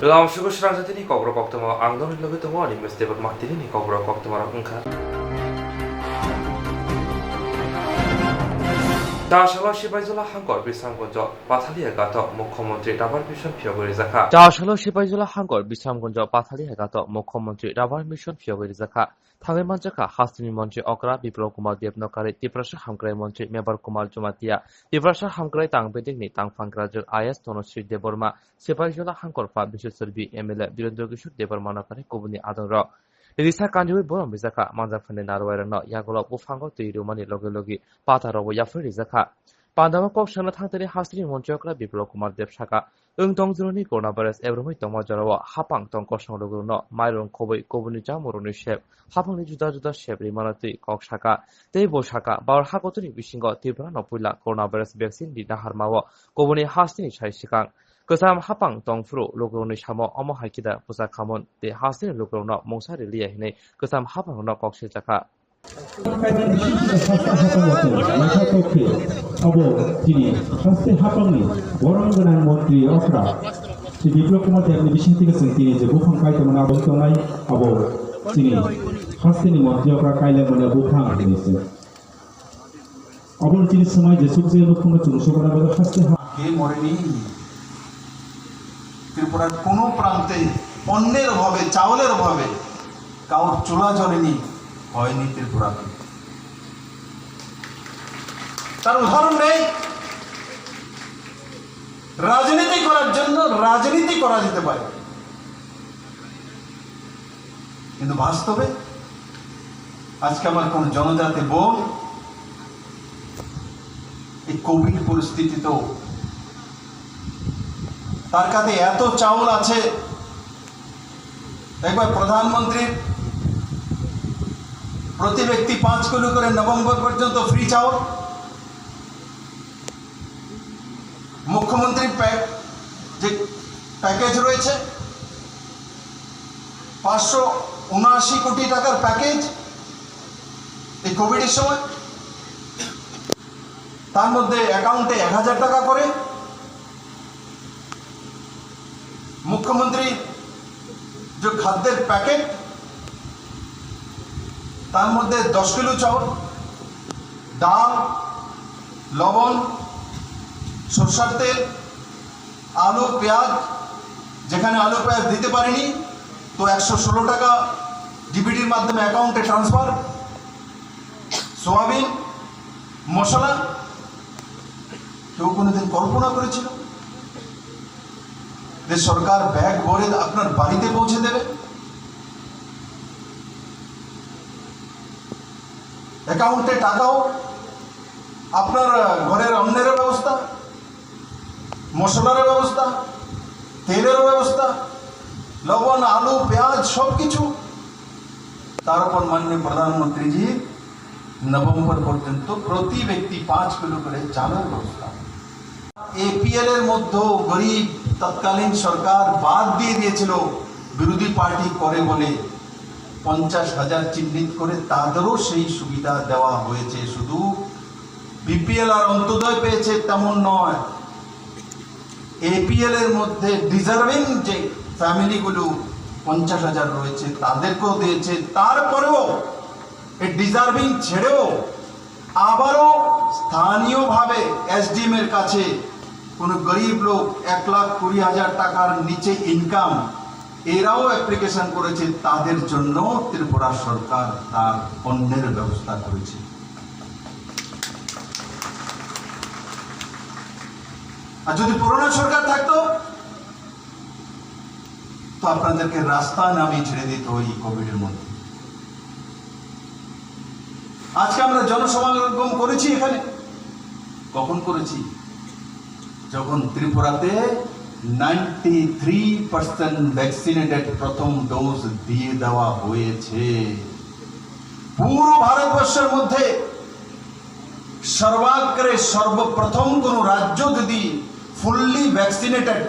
Swrangchati ni Kokborok Koktwma angdong logi tongo ni mesti bermati ni Kokborok Koktwma engka. Jahashalo Sibaijula Hangor Bisamgonjo Pathali Gato Mukhomontri Dabar Mission Pyogori Zakha. Jahashalo Sibaijula Hangor Bisamgonjo Pathali Gato Mukhomontri Dabar Mission Pyogori Zakha. Thangai Manjaka Hastini Montri Okra Biplop Kumar Devnokari Tiprasha Hamkrai Montri Mebar Kumar Jumatia Tiprasha Hamkrai Tang Beding ni Tang Fangrajul IS Tonosri Deborma Sibaijula Hangor Fa Bishusurbi ML Birundogishur Debormanakari Kubuni Adoro. Risa kanjui borom bizaka manja phane narwara no yagolo bufango tuiru mani logi pataro yafri rizaka pandama kok shana thangtari hasri monchokra biplop kumar dev shaka ungtong juroni coronavirus ebromoi tongma jarawa hapang tongko songlogo no mairong khoboi kobuni jamuroni shep hapangni juda shep rimanati kok shaka teibo shaka bawar hakotuni bisingo tibra no puila coronavirus vaccine di naharmawo kobuni hasni chai sikang Kesam hapang tong fru logroni samo omo hakida pusa kamon de hasin logrono mongsari liya hine kesam hapang no kokse jaka ত্রিপুরার কোনো প্রান্তে অন্যের অভাবে চাউলের অভাবে কাউর চুলা জ্বলেনি হয়নি ত্রিপুরাতে তার উদাহরণ নেই রাজনীতি করার জন্য রাজনীতি করা যেতে পারে কিন্তু বাস্তবে আজকে আমার কোন জনজাতি বোন এই কোভিড পরিস্থিতিতেও তার কাছে এত চাউল আছে একবার প্রধানমন্ত্রী প্রতি ব্যক্তি 5 কিলো করে নভেম্বর পর্যন্ত ফ্রি চাউল মুখ্যমন্ত্রী যে প্যাকেজ রয়েছে 579 কোটি টাকার প্যাকেজ এই কোভিডের সময় তার মধ্যে অ্যাকাউন্টে 1000 টাকা করে मुख्यमंत्री जो खाद्य पैकेट तार मध्य 10 किलो चावल डाल लवण सरसर तेल आलू पेঁয়াজ যেখানে आलू पेঁয়াজ দিতে পারেনি তো 116 টাকা ডিবিটির মাধ্যমে অ্যাকাউন্টে ট্রান্সফার সোয়াবিন মশলা কেউ কোনোদিন কল্পনা করেছিল যে সরকার ব্যাগ ভরে আপনার বাড়িতে পৌঁছে দেবে অ্যাকাউন্টে টাকাও আপনার ঘরের অন্যের ব্যবস্থা মশলার ব্যবস্থা তেলের ব্যবস্থা লবণ আলু পেঁয়াজ সবকিছু তার উপর মাননীয় প্রধানমন্ত্রীজি নভেম্বর পর্যন্ত প্রতি ব্যক্তি 5 কিলো করে চালের ব্যবস্থা এপিএল এর মধ্যে গরিব তৎকালীন সরকার বাদ দিয়ে দিয়েছিল বিরোধী পার্টি করে বলে 50,000 চিহ্নিত করে তাদেরও সেই সুবিধা দেওয়া হয়েছে শুধু বিপিএল আর অন্তোদয় পেয়েছে তেমন নয় এপিএল এর মধ্যে ডিজার্ভিং যে ফ্যামিলিগুলো 50,000 রয়েছে তাদেরকেও দিয়েছে তারপরেও এই ডিজার্ভিং ছেড়েও আবারও স্থানীয়ভাবে এসডিএম এর কাছে কোনো গরিব লোক 1,20,000 টাকার নিচে ইনকাম এরাও অ্যাপ্লিকেশন করেছে তাদের জন্য ত্রিপুরা সরকার তার পণ্যের ব্যবস্থা করেছে আর যদি পুরনো সরকার থাকতো তো আপনাদেরকে রাস্তা নামিয়ে ছেড়ে দিত ওই কোভিডের মধ্যে আজকে আমরা জনসমাগম করেছি এখানে কখন করেছি যখন ত্রিপুরাতে 93% ভ্যাকসিনেটেড প্রথম ডোজ দিয়ে দেওয়া হয়েছে পুরো ভারতবর্ষের মধ্যে সর্বাগ্রে সর্বপ্রথম কোন রাজ্য যদি ফুললি ভ্যাকসিনেটেড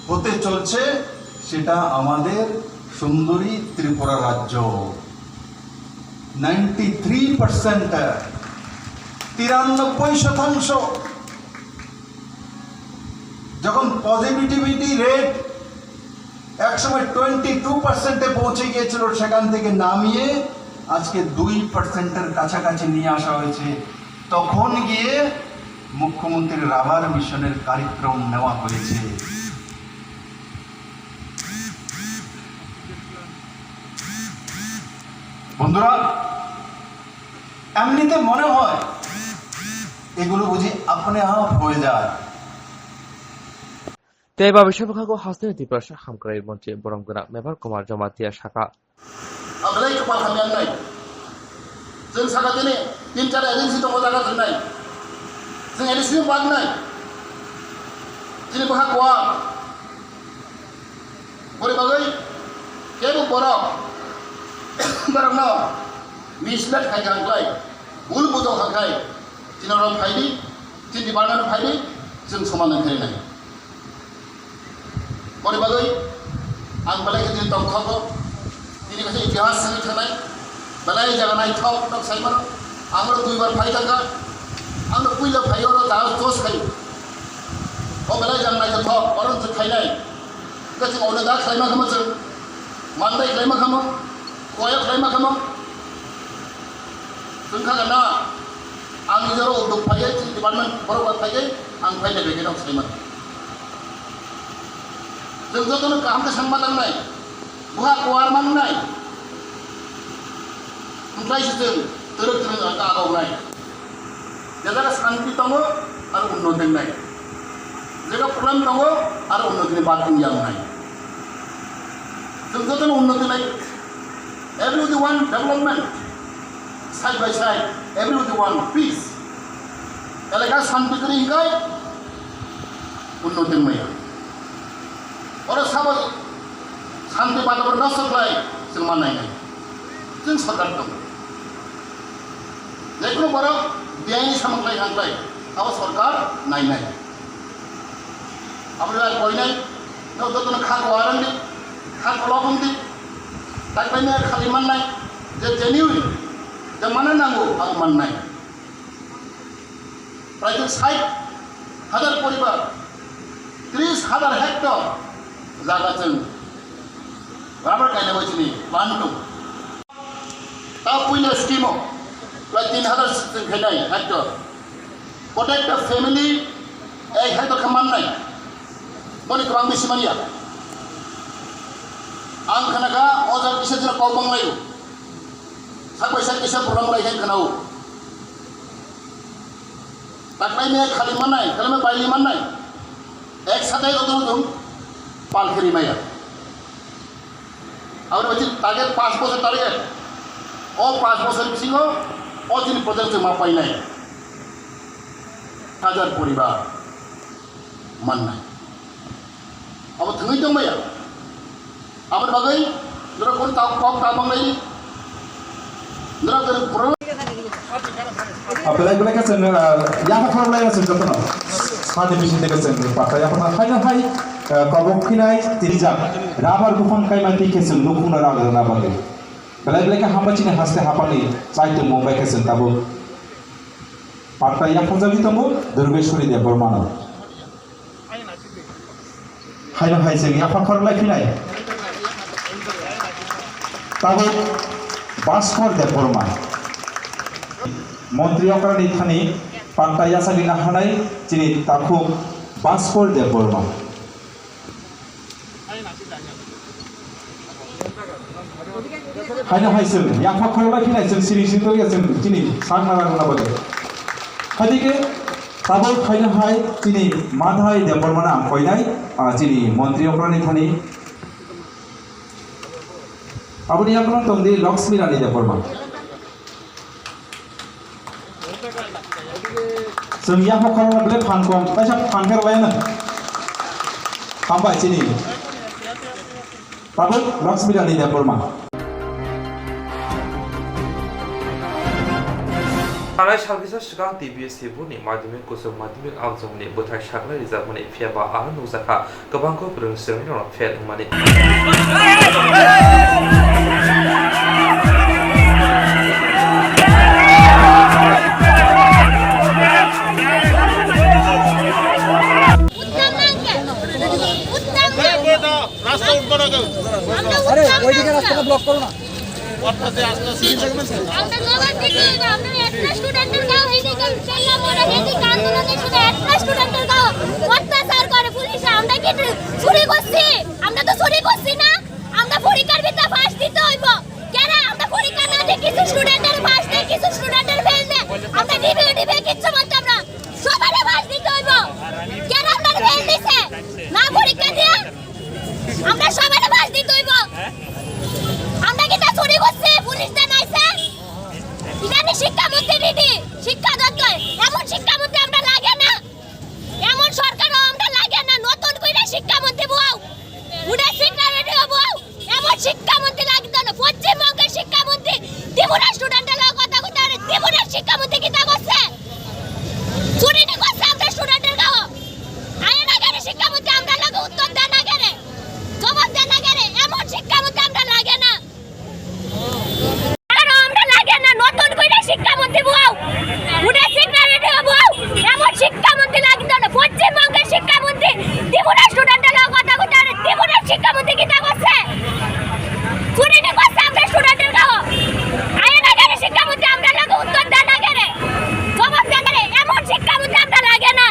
হতে চলছে সেটা আমাদের সুন্দরী ত্রিপুরা রাজ্য 93% 93% যখন পজিটিভিটি রেট একসময় 22% পৌঁছে গিয়েছিল, সেখান থেকে নামিয়ে আজকে 2%-এর কাছাকাছি নিয়ে আসা হয়েছে। তখন গিয়ে মুখ্যমন্ত্রীর রাবার মিশনের কার্যক্রম নেওয়া হয়েছে। বন্ধুরা, এমনিতে মনে হয় এগুলো বুঝি আপনি আপ হয়ে যায়। তেবা বিশ্বভাগো হাসতে দিপ্রাসা হামক্রাই মঞ্চে বরংগনা মেবার কুমার জমাতিয়া শাখা आगलाय कपाल खालामनाय नाय जों साखाथिनि 3-4 एजेन्सि दङ जागा दोननाय जों एजेन्सि बांनाय दिनै बहा गवा बोरै बागै केबो बरक बरकनो मिसलेट खायगांलाय बुल बुदो खाखाय दिनाव फायदि दिन डिपार्टमेन्ट फायदि जों समान खायनाय बोरै बागै आं बालाय दिन दंखाखौ ini kasi इतिहास संगे थानाय बालाय जागा नायथाव नक साइमान आंनो 2 बार फाइ थाखा आंनो पहिला फाइयो र दा जोस खाय ओ बालाय जागा नायथाव अरन जों खायनाय गति अनो दा खायमा खम जों मानदाय खायमा खम कोया खायमा खम जों खागोना आं निजरो उद्योग फाइयो डिपार्टमेन्ट बरोबर फाइयो आं फाइनाय बेगे दं साइमान जों जतनो काम के संबादांनाय बुहा कुवार माननाय ओमफ्राय जों धोरोम आगावनाय जायगा शान्ति दङ आरो उन्नति नाय जायगा प्रब्लेम दङ आरो उन्नतिनि बाथ्रा जानाय जों जतन उन्नति नाय everybody want development side by side everybody want peace एलाका शान्ति करि हिकाय उन्नति माया और सब शान्ति वातावरण नसक्लाय जों माननाय नाय जों सरकार दं जेखुनु बरक देहायनि सामलाय हांलाय अब सरकार नायनाय আমরা কইনাই নতুন খাক ওয়ারান্ডি খাক লবন্দি তাকবাইনে খালি মাননাই যে জেনুইন যে মানে নাঙ্গো আং মাননাই প্রায় 60,000 পরিবার 30,000 হেক্টর জায়গাজों राबर गायनाय बायदिनि बानदों दा पहिला स्किमाव प्राय 3,000 जों गायनाय Hector protect the family 1 Hector खालामनाय मनि गोबां बेसे मानिया आं खोनागा अजार बिसोर जों बावबांलायो साकबायसा बिसोर प्रब्लेम लायखाय खोनाव ताकबायने खालि माननाय खालामनाय बायलि माननाय एक साथै दं पालखेरि माया और बच्चे टारगेट 5 बছর टारगेट और 5 বছর बिसिङो अजिन प्रजेक्ट जों मापायनाय 1000 परिबार माननाय अब थङै दंबाया आबाद बागै जरा कोन ताव कम ताबांनाय जरा जरा पुरो apalagi mereka sen yang apa yang sen jotono hadi bisin deke sen pata yang apa hai hai kobok kinai tirijak rabar gufon kai mati kesen lukuna ragar rabar le belai belai hamba cine haste hapani saite mumbai kesen tabu pata yang apa jadi tamu durgeshwari de bormano hai sen yang apa lagi kinai tabu baskor de bormano মন্ত্রী অকরানি Thani পান্তা ইয়াসাগি নাহানাই যিনি তাকু বাসকর দে Varma hyena হাইসেন ইয়াফা খরলা খিনাইছেন সিরি সিতো গেছেন যিনি সাংনারা না বলে হাদিকে তাবল খাইনা হাই যিনি মাধাই দে বর্মা নাম কইনাই যিনি মন্ত্রী অকরানি থানি আপনি আপনার তন্দি লক্ষ্মী রানী দে বর্মা जों या हखारला बले फानखम बायसा फानखेरबायना हामबाय सिनि बाबु लक्ष्मी रानी दे बोरमा थानाय सालगिसा सिगां टिबिएससि बुनि माध्यमिक गोजौ माध्यमिक आनजादनि बोथाय सागलाय रिजार्भनि फियाबा आरो नुजाखा गोबांखौ फोरोंसिरनायनि उनाव फेल माने রাস্তা উঠবো আরে ওইদিকে রাস্তাটা ব্লক করো না আমরা জবাব দিতে আমরা একটা স্টুডেন্টের গাও হেদিকে চললাম ওরা হেদিকে আন্দোলনে শুনে একটা স্টুডেন্টের গাও অত্যাচার করে পুলিশ আমরা কি চুরি করছি আমরা তো চুরি করছি না আমরা পরীক্ষার ভিতরে পাস দিতে হইব কেন আমরা পরীক্ষা না দিয়ে কিছু স্টুডেন্টের পাস দেয় কিছু স্টুডেন্টের ফেল দেয় আমরা ডিবে কিছু মত আমরা সবারে পাস দিতে হইব কেন আমরা ফেল দিছে না পরীক্ষা দিয়ে আমরা সবারে পাস দিতে হইব আমরা কি তা চুরি করছি পুলিশ দেন আইছে ইরানি শিক্ষামন্ত্রী দিদি শিক্ষা দপ্তর এমন শিক্ষামন্ত্রী আমরা লাগে না এমন সরকারও আমরা লাগে না নতুন কইরা শিক্ষামন্ত্রী বউ উড়ে সেক্রেটারি বউ এমন শিক্ষামন্ত্রী লাগতো না পশ্চিমবঙ্গের শিক্ষামন্ত্রী ত্রিপুরা স্টুডেন্টের কথা কথা ত্রিপুরার শিক্ষামন্ত্রী কি তা করছে চুরি নি করছে আমরা স্টুডেন্টের গাও আয় না গেলে শিক্ষামন্ত্রী আমরা লাগে উত্তর দেন না গেলে জবাব দেন না গেলে এমন শিক্ষামন্ত্রী আমরা লাগে না আমরা লাগে না নতুন কইরা শিক্ষামন্ত্রী বউ উড়ে সেক্রেটারি বউ এমন শিক্ষামন্ত্রী লাগতো না পশ্চিমবঙ্গের শিক্ষামন্ত্রী ত্রিপুরা স্টুডেন্টের কথা কথা ত্রিপুরার শিক্ষামন্ত্রী কি তা করছে চুরি নি করছে আমরা স্টুডেন্টের গাও আয় না গেলে শিক্ষামন্ত্রী আমরা লাগে উত্তর দেন না গেলে জবাব দেন না গেলে এমন শিক্ষামন্ত্রী আমরা লাগে না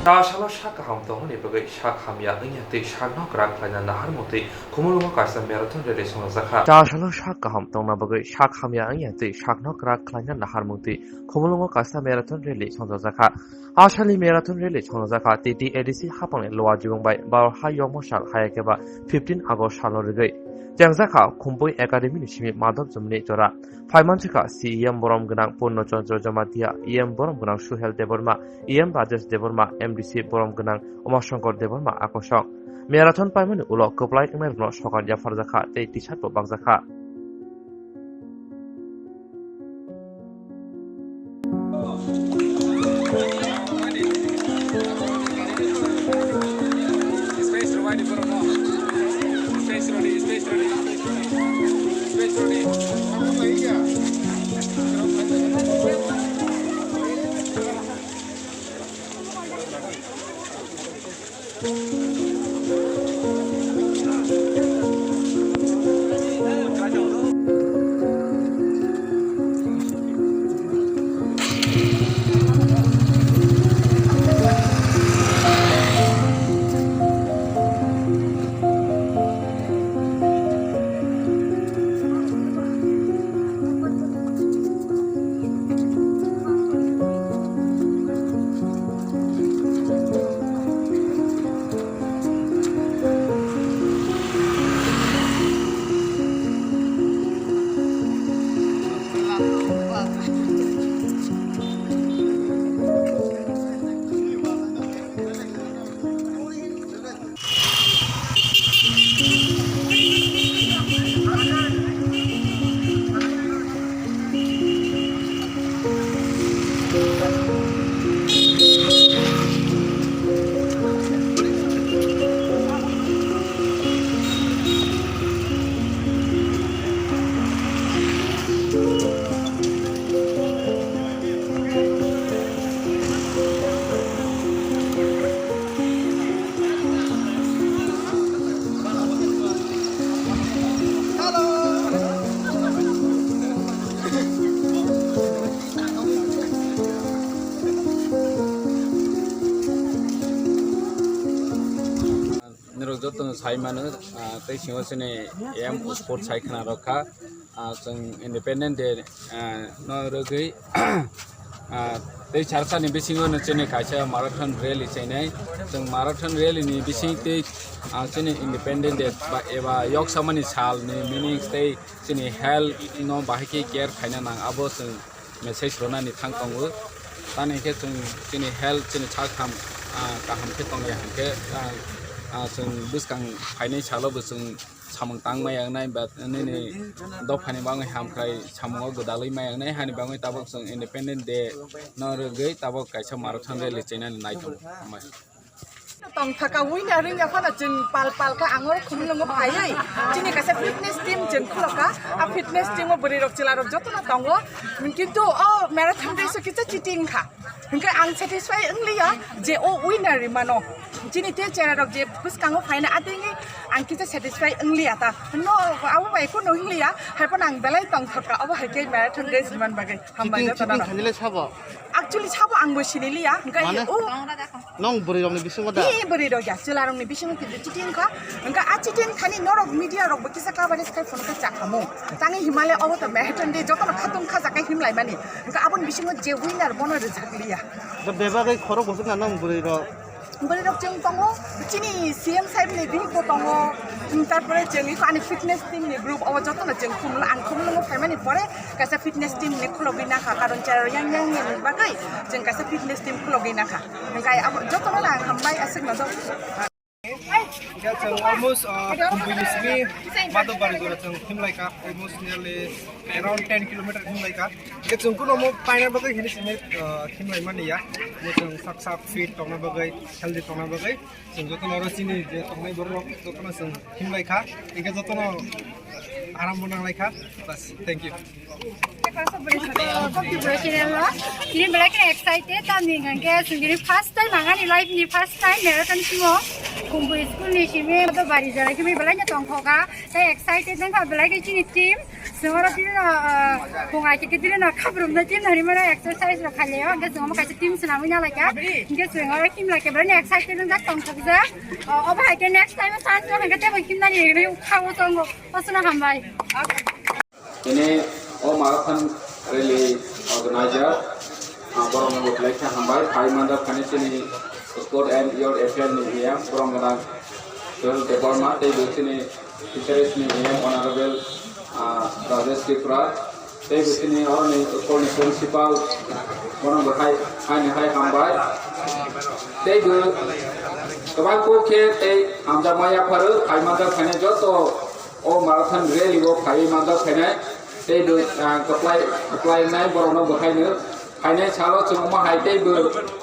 Daşalo şaka hamtonu ne bugün şak hamya ınyatı şarnak raklayna nahar moti kumuluma karşı maraton rally sonuzaka. Daşalo şaka hamtonu bugün şak hamya ınyatı şarnak raklayna nahar moti kumuluma karşı maraton rally sonuzaka. Aşali maraton rally sonuzaka TT edisi hapane loa jibong bay bar hayomo shal hayakeba 15 August shalorigay. Jangjaka kumpoi academy ni simi madop jumni jora. Faimanchika CEM borom gnang Purno Chandra Jamatia EM borom gnang Suhel Deborma EM Rajesh Deborma MDC borom gnang Umashankar Deborma akosong. Marathon paimani ulo koplai kmerno sokar jafar zakha tei t-shirt bo bakzakha. Joto Saimano, taking us in a M sport cycle roca, some independent no rugby. They charter in Bissing on a Chenekacha marathon rally Chennai, some marathon rally in Bissing take independent by Eva York Saman is hal, meaning stay in a hell, no Bahiki care, Kainang Abos and message Ronan in Tankongo, Tanaka in a hell, in a Chakam. kaham ke tong yang ke जों बुसकां फाइनाय सालबो जों सामं तां मायांनाय बा ने दफानि बाङै हामख्राय सामङाव गोदालै मायांनाय हानि बाङै ताबक जों independent day न रगै ताबक कायसा माराथन रेलि चैनानि नायथं tong thaka winner ring ya phana jeng pal ka angor khumlung phaiai chini ka fitness team jeng khloka a fitness team bori rok chila rok joto na tongo kintu o marathon race kita cheating kha hingka ang satisfy anglia je o winner mano chini te chera rok je buskango phaina atingi ang kita satisfy anglia ta no awu bai ko no anglia hai pan ang belai tong thaka abo hai ke marathon race man bagai hambai na ta khanile sabo actually sabo ang bo sinilia hingka o nong bori rok ni bisingo da beri dog ya celarong ni bising kita citing ka engka a citing khani norok media rok bukisa ka bari skai phone ka chakamu tangi himalaya obo to marathon de jotono khatung kha jakai himlai mani engka abon bising je winner bono re jakliya da bebagai khoro bosuk na nong bori rok jeng tongo chini cm saib ni di ko tongo tarpore jeng ko ani fitness team ni group obo jotono jeng khumla ang khumlo phaimani pore kasa fitness team ni khulogina kha karon charo yang ni bagai jeng kasa fitness team khulogina kha engka abo jotono lang hambai asik na do almost completely Madhubari Himlaika almost nearly around 10 kilometers Himlaika. Get some good more pineapple bagai Himlai mania. Get some sak feet tona bagai healthy tona bagai. Some jotono rosini tona borok jotono some Himlaika. Ika jotono aram bonang laika. Bas, thank you. Kokborok ini mereka excited tapi nggak sendiri first time mangan live ni first time marathon semua kumpul school ni sih me bari jalan kami belanja tongkoka saya excited dengan belanja ini tim semua tim pungai kita tim nak kabur na tim hari mana exercise nak kali ya nggak semua kasih tim senamnya lagi nggak semua tim lagi belanja excited dengan tongkoka apa lagi next time chance nak kita mungkin nanti ini kau tongko pasuna hambai ini marathon rally organizer borong ngot lekha hambai pai manda khanisini sport and your affair ni ya borong gana tel department te bisini fisheries ni ya honorable Rajesh Tripura te bisini or ni principal borong bakai hai hambai te bu kawan ko ke te amja maya pharu pai manda khane joto o marathon rally go pai manda khane they do apply nai borono bhaine phaine chalo chungma haite bu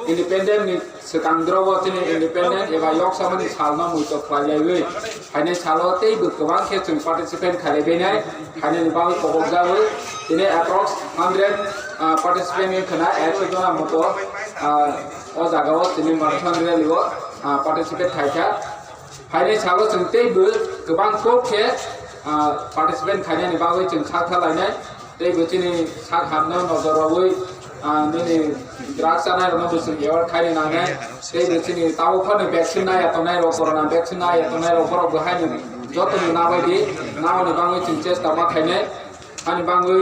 independent ni sekandro watini independent eba yok samani chalna muito phalaiwe phaine chalo tei bu kwang khe chung participant khale benai phaine ni bawi kobokjawe tine approx 100 participant ni khana 100 jona moto o jagao tini marathon rally go participate thaikha phaine chalo chung tei bu kwang ko khe participant khane ni bawi chung sakha lainai tei buchini sak hamna nojoroi nini drugs anai rono busung yawar khaini nangai tei buchini tawo phane vaccine nai atonai ro corona vaccine nai atonai ro borok bahai ni jotoni nabai nawani bawi chung chesta ma khaine ani bawi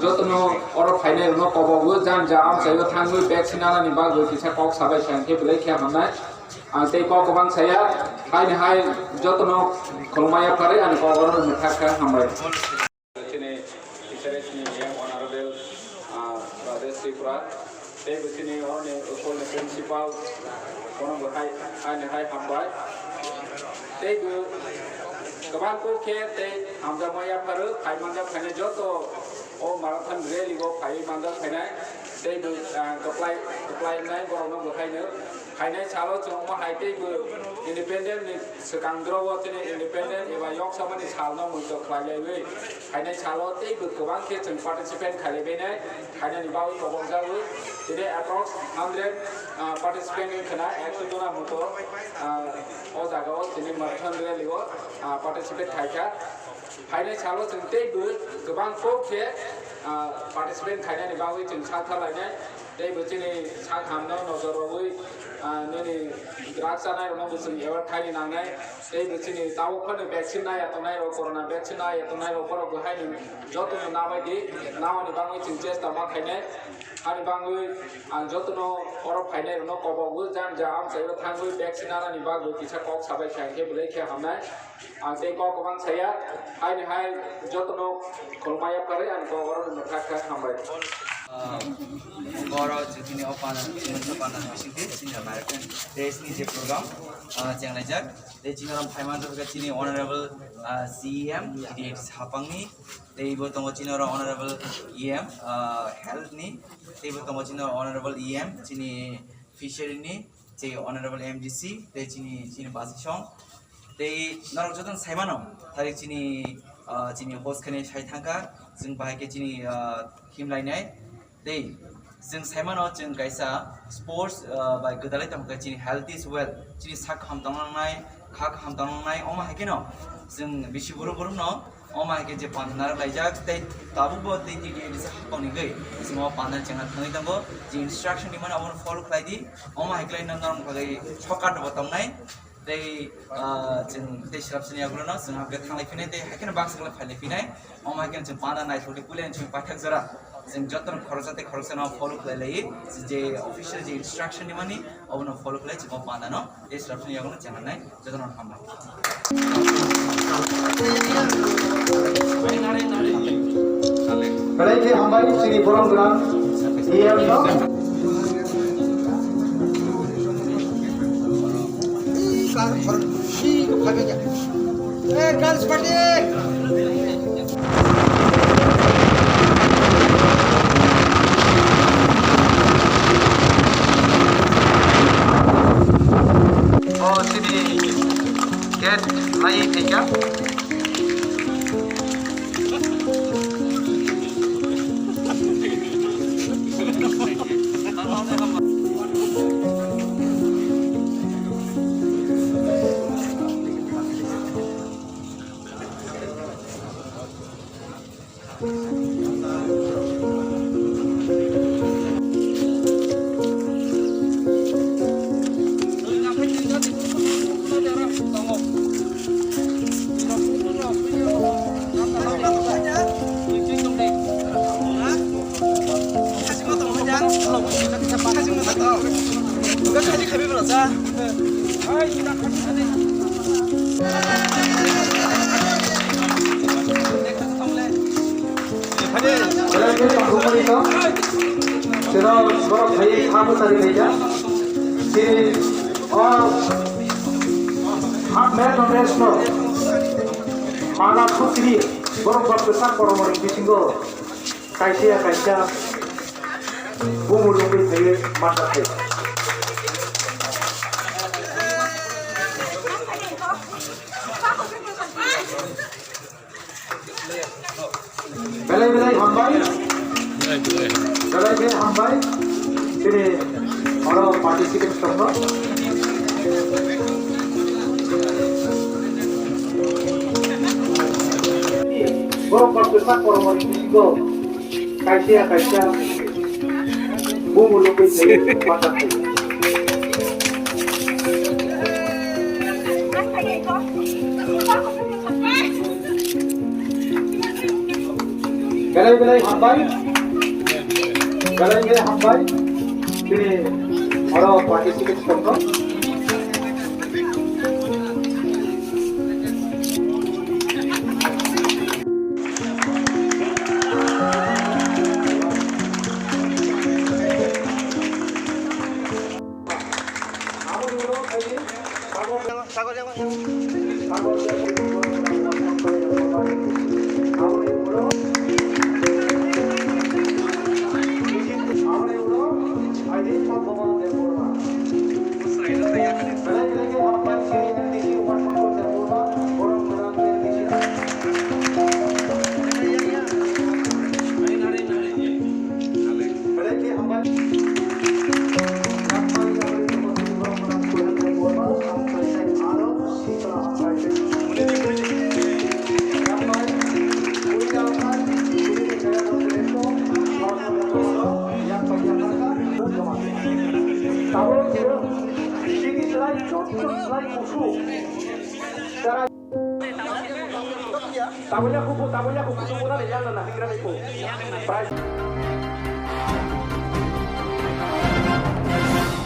jotno oro phaine rono kobobu jan ja am sayo thangui vaccine ani bawi kisa kok sabai sangke belai kha hamnai tei kok bang saya hai jotno kolmaya pare ani kogoron muthakha hambai chini fisheries ni ya honorable Rajesh Tripura tei buchini orni ukol principal kono bahai hai hambai tei bu kaban ko ke tei amja maya pare hai manda khane joto o marathon rally go hai manda khane tei bu apply nai borono bahai ne phaine chalo chungma haite bu independent ni sekandro watini independent eba yok samani chalna muito khlaiwe phaine chalo tei bu kwang khe chung participant khale benai phaine ni bawi kobokjawe tine approx 100 participant ni khana 100 jona moto o jagao tini marathon rally go participate thaikha phaine chalo chung tei bu kwang ko khe participant khane ni bawi chung sakha lainai tei buchini sak hamna nojoroi nini drugs anai rono busung yawar khaini nangai tei buchini tawo phane vaccine nai atonai ro corona vaccine nai atonai ro borok bahai ni jotno nabai nawani bangui chung chesta ma khaine ani bangui jotno oro phaine rono kobobu jan ja am sayo thangui vaccine ani bagu kisa kok sabai sangke belai kha hamnai tei kok bang saya hai jotno kolmaya pare ani kogoron muthakha hambai boro jini opan sementara panan bising sini American race ni je program jangan lajak de jini orang Thailand tu juga jini honorable CM jadi hapang ni de ibu tunggu jini orang honorable EM health ni de ibu tunggu jini honorable EM jini fishery ni je honorable MDC de jini basisong de narak jodan saimano tarik jini host kene sai thangka जों बाहायके दिनै हिमलायनाय दै जों साइमानाव जों गायसा sports बा गोदालै थांखा दिनै health is well दिनै सा खामदांनाय खा खामदांनाय अमा हायके न जों बिसि बर' न अमा हायके जे पाननार लायजाक दै दाबो दै दै दिस हापावनि गै जों पानना जोंहा थाङै दंगो जे इन्स्ट्राक्शन दिमान अन फलो खालायदि अमा हायके नों नरम खागै छकाट बतामनाय दै जों दै सिरापसनि आगुलना जोंहा बे थांलाय फैनाय दै हायकेन बाक्सगला फायलाय फैनाय अमा हायकेन जों पाना नायथ'लि पुलेन जों पाठक जरा जों जतन खरजाते खरसना फलो खालाय जे अफिशियल जे इन्स्ट्राक्शन दिमानि अबनो फलो खालाय जों पाना न दै सिरापसनि आगुलना जोंहानाय जतन खालामनाय Baik, hamba sini borong gelang. Iya, no. Girls party! Oh, sini get lagi tiga. Mana putri borong besar borong orang di singgo kaisa bumbu lumpi saya mata saya belai hambai ini orang participant semua borong besar borong orang di singgo kaisa bumbu lumpi saya mata saya belai hambai ini orang participant semua tamunya kupu muna de yana na hikra ko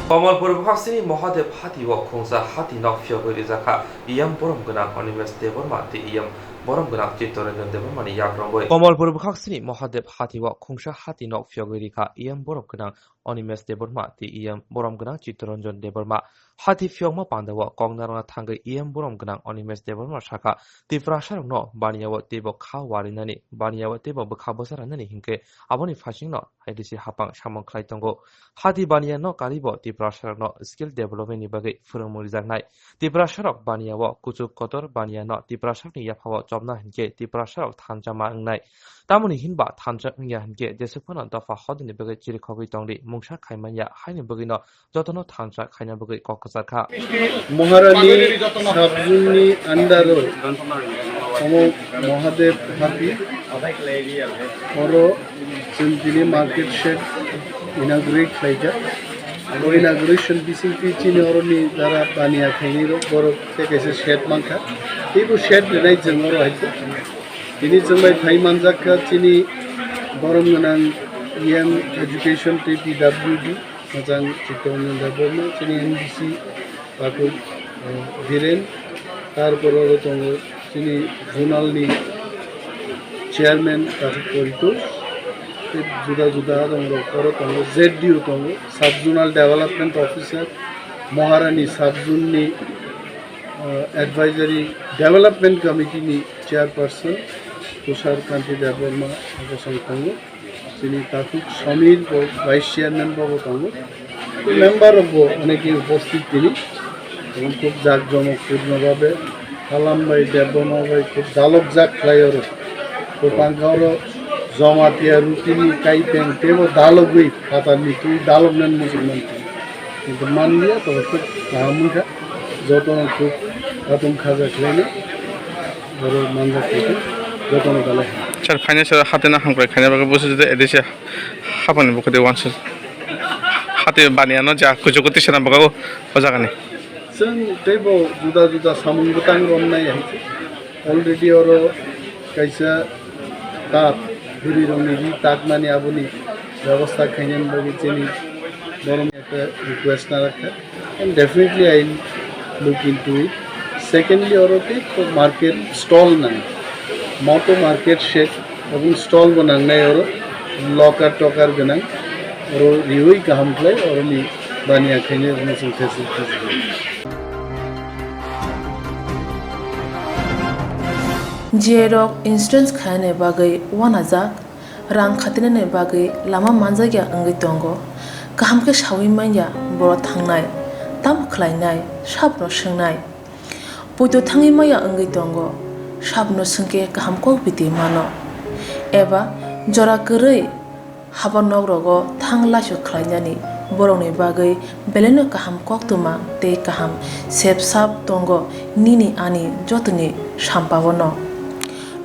Kamalpur Bhashani Mahadev হাতি ও খংসা হাতি knock ফিয়গরি জাখা yam বরম গনা অনিমেস দেবর মাতে yam borom gnak Chittaranjan Debarmani yakrongoi Komolpur bukhaksini Mahadev Hatiwa Khungsha Hati nok Fyogirika iyam borom gnak Onimes Debarma ti iyam borom gnak Chittaranjan Debarma Hati Fyogma Pandawa Kongnaranga Thangai iyam borom gnak Onimes Debarma Shaka Tiprasharok no Baniyawa Tebo Kha Warinani Baniyawa Tebo Bukha Bosaranani hinke aboni phashing no haidisi hapang samong khlai tongo Hati Baniya no karibo Tiprasharok no skill development ni bagai phurungmuri jangnai Tiprasharok Baniyawa Kuchuk Kotor Baniya no Tiprasharok ni yaphao chomna hinke Tiprasharok thanjama ngnai Tamoni hinba thanjak ngya hinke desukpana dafa hodini bagai chirikhogoi tongri mungsa khaimanya haini bagai no jotono thanjak khaina bagai kokjaka মহারানী সাবজুনি আন্ডারো মহাদেব হাতি হরো চিন্তিনি market shade inaugurate খাইজা ও inauguration BCP চিনি অরনি যারা বানিয়া খাইনির বড় থেকে shade মাংখা এইবো shade নাই জঙ্গর হাইছে তিনি জঙ্গাই থাই মানজাকা চিনি গরম গোনাং EM education টিপিডব্লিউডি मोजां चित्तरन्जन देबबर्मा चिनि एनबिसि बाकु धीरेन तारपरो दङ चिनि जुनालनि चेयारमेन काथि परितो जुदा जुदा दङ करो दङ जेडडिउ दङ साब जुनाल डेभलपमेन्ट अफिसार महारानी साब जुननि एडभाइजरी डेभलपमेन्ट कमिटिनि चेयारपार्सन तुषार कान्ति देबबर्मा गसं दङ তিনি তাকুক সমীর ভাইস চেয়ারম্যান বাবু তঙ্গ মেম্বারও অনেকে উপস্থিত তিনি এবং খুব জাঁকজমকপূর্ণভাবে খালামবাই দেবনাবাই খুব দালক জাক ফ্লাইওভার কোপাঙ্কাওর জমাতিয়া রুটিনি কাইপেন তেও দালগই ফাতানি তুই দালক নেন মুসলমান কিন্তু মান দিয়া তবে খুব কাহামুখা যতন খুব আতম খাজা খেলে বড় মানজা খেতে যতন গালে Char financial hati na hangkrai khanya baga bosu jede edesya hapani bokode wansu hati baniano ja kujukoti sena baga hojagani जों टेबो जुदा जुदा सामुं गोतां रमनाय हाइसे अलरेडी अरो कैसा ताप बुरी रंगनि बि ताकमानि आबुनि व्यवस्था खाइनेन बगि चेनि बरम एक रिक्वेस्ट ना रखा and definitely I look into it secondly अरो के मार्केट स्टॉल ना मोटो मार्केट शेड এবং স্টল বানাংনাই আর লকার টকার গোনাং আর রিউই গাহামख्लाय আর নি বানিয়া খাইনে मोजां फेसिलिटिस जेरक इन्सुरेन्स खाने बागै वानाजाक रां खातिने बागै लामा मानजागिया अंगै दंगो गाहामके सावै माइया बर थांनाय ताम खलायनाय साबनो सोंनाय बयदो थाङै माइया अंगै दंगो साबनो सोंके गाहामको बिदि मानो एबा जरा गोरै हाबा नगरगो थांलासो खलायनानै बरंनि बागै बेलेनो गाहाम कक्तमा ते गाहाम सेब साब दंगो निनि आनि जतनि साम्पावनो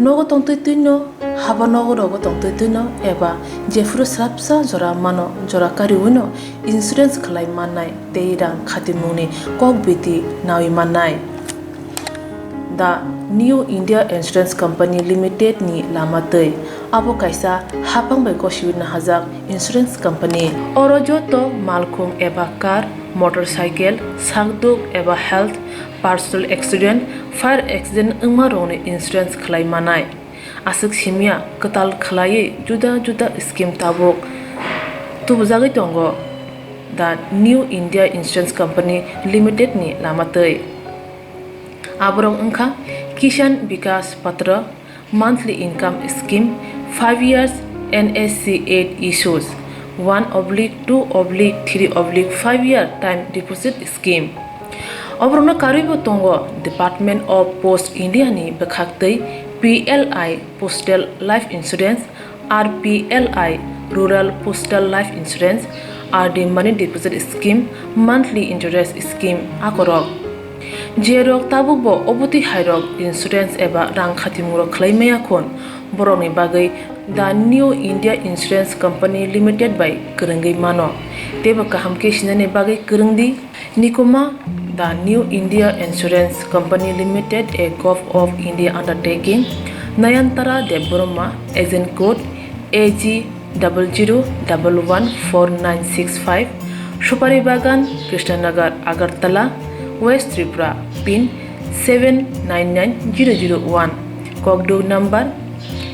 नगो तंतैतैनो हाबा नगरगो तंतैतैनो एबा जेफुरु स्राबसा जरा मानो जरा कारिउनो इन्सुरेन्स खलाय माननाय ते रां खातिमुनि कक बिदि नावि माननाय दा new India insurance company limited नि लामातै आबो कायसा हापांबाय गसिबिनो हाजाक इंश्योरेंस कंपनी अरो जतो मालखुम एबा कार मोटरसाइकेल सागदुक एबा health personal accident fire accident अंगमा रोने इंश्योरेंस खलाय मानाय आसक सिमिया कताल खलायै जुदा जुदा स्कीम ताबक तुबजागै दंगो दा new India insurance company limited नि लामातै आबरं अंखा किसान विकास पत्र monthly income scheme 5 years NSC 8 issues 1/2/3/5 year time deposit scheme अब्रनो कारिबो तंगो डिपार्टमेंट ऑफ पोस्ट इंडिया नि बखाक्तै PLI postal life insurance RPLI rural postal life insurance RD money deposit scheme monthly interest scheme आकरक जेरक ताबुकबो अबति हाइरक इन्सुरेन्स एबा रां खातिमुरो खलायमाया खन बरनि बागै दा new India insurance company limited बाय गोरोंगै मानो तेबो गाहामके सिनानै बागै गोरोंदि निकोमा दा new India insurance company limited a gov of India undertaking Nayantara Debbarma agent code AG00114965 सुपारी बागान Krishnanagar Agartala West Tripura pin 799001 Kokdu number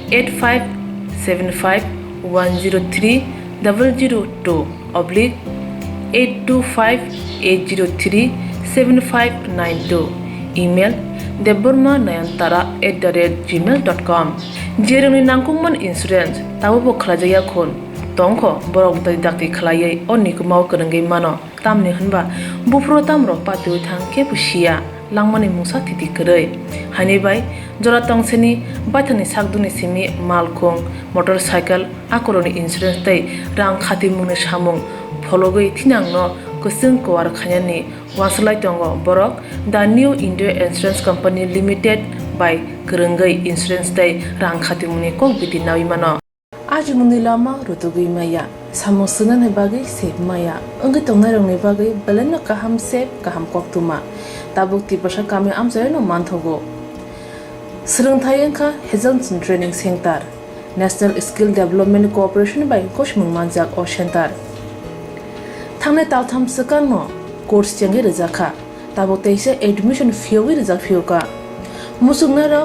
8575103002 oblique 8258037592 email debormanayantara@gmail.com jeremni nangkungman insurance tabu khlajaya khon tongkho borok dakti khlaiye onni kumau kanangai mano tamni hanba bufro tamro patu thang ke pusia langmani musa titi krei hani bai jora tongseni bathani sakduni simi malkhong motorcycle akoroni insurance tai rang khati mungni samung phologoi thinangno kusung kwar khanyani waslai tongo borok the new India insurance company limited by krengai insurance tai rang khati mungni kok biti nawi mano aji mungni lama rutugui maya samusunan hebagi sep maya angi tongnai rongni bagi balena kaham sep kaham koktuma tabuk ti pasha kami amjai no manthogo Swrangchati engkha Hazelson Training Center National Skill Development Corporation by Koshmung Manjak O Center Thangne taltham sakano course changi rizakha tabo teise admission fee rizak fioka musungna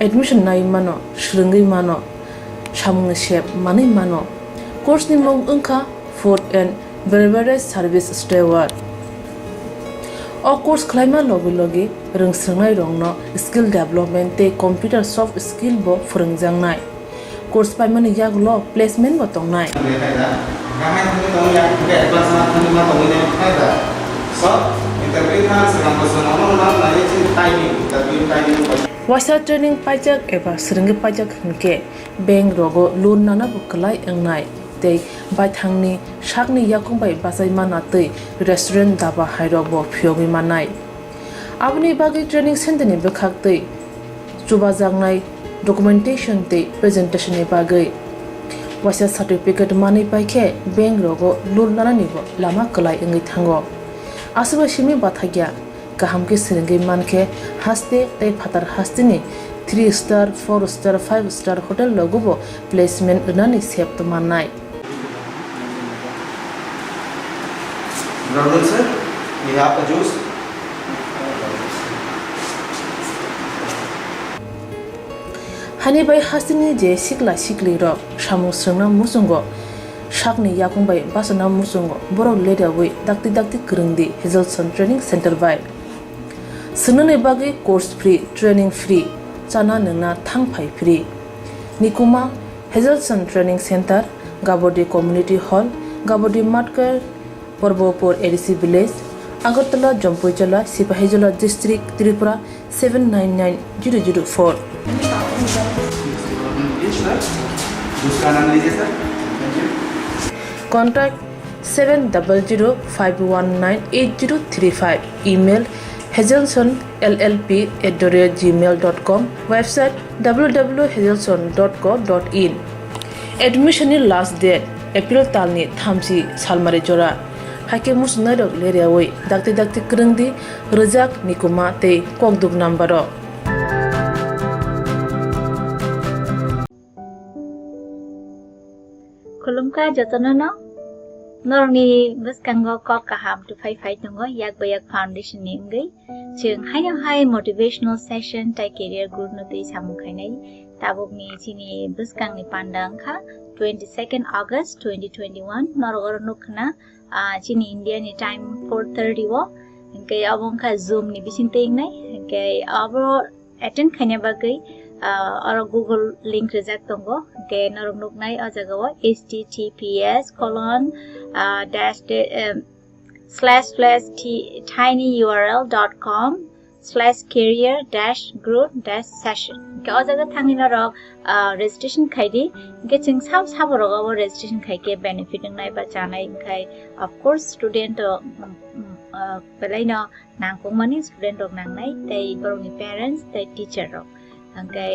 admission nai mano shringai mano samung shep mani mano course ni mong engkha food and beverage service steward o course khlaima logi rungsrangnai rongno skill development te computer soft skill bo phurungjangnai course paimani yaglo placement bo tongnai Wasa training pajak eba seringi pajak hingke bank rogo loan nana bukalai engnai tei baithangni sakni yakung bai basai mana tei restaurant daba hairok bo phiogi manai abni bagi training center ni bekhak tei chuba jangnai documentation tei presentation ni bagai wasa certificate mani paikhe bank rogo loan nana ni bo lama kalai engi thango asuba simi bathagya kaham ke seringi manke haste tei phatar haste ni 3 star 4 star 5 star hotel logo bo placement nani sep to manai Brother sir, we have the juice. Hani bai hasini je sikla sikli ro samu srangna musungo sakni yakung bai basana musungo borok leda wi dakti krungdi Hazelson Training Center bai sunune bagi course free training free chana nangna thangphai free nikuma Hazelson Training Center Gabodi Community Hall Gabodi Matkar Porbopur ADC Village Agartala Jampuichala Sipahijala District Tripura 799004 Contact 7005198035 email hazelsonllp@gmail.com website www.hazelson.co.in admission last date April talni thamsi salmari jora hake musna dok leriawai dakti krungdi rejak nikuma te kokduk nambaro Kulumka jotonono norni buskango kok kaham to phai tongo yak bayak foundation ni ngai chung hai motivational session tai career group no tei samu khainai tabuk ni chini buskang ni pandang kha 22nd August 2021 norgor nukna chini India ni time 4:30 wo ngai abong kha zoom ni bisin teng nai ngai abo attend khane bagai or Google link reject tongo ke norong nuknai ajagawa https://tinyurl.com/career-group-session ke ajaga thangni norok registration khaidi ke ching saborogabo registration khaike benefit ngai ba chanai khai of course student pelaina nangkongmani student rok nangnai tei boroni parents tei teacher rok angkai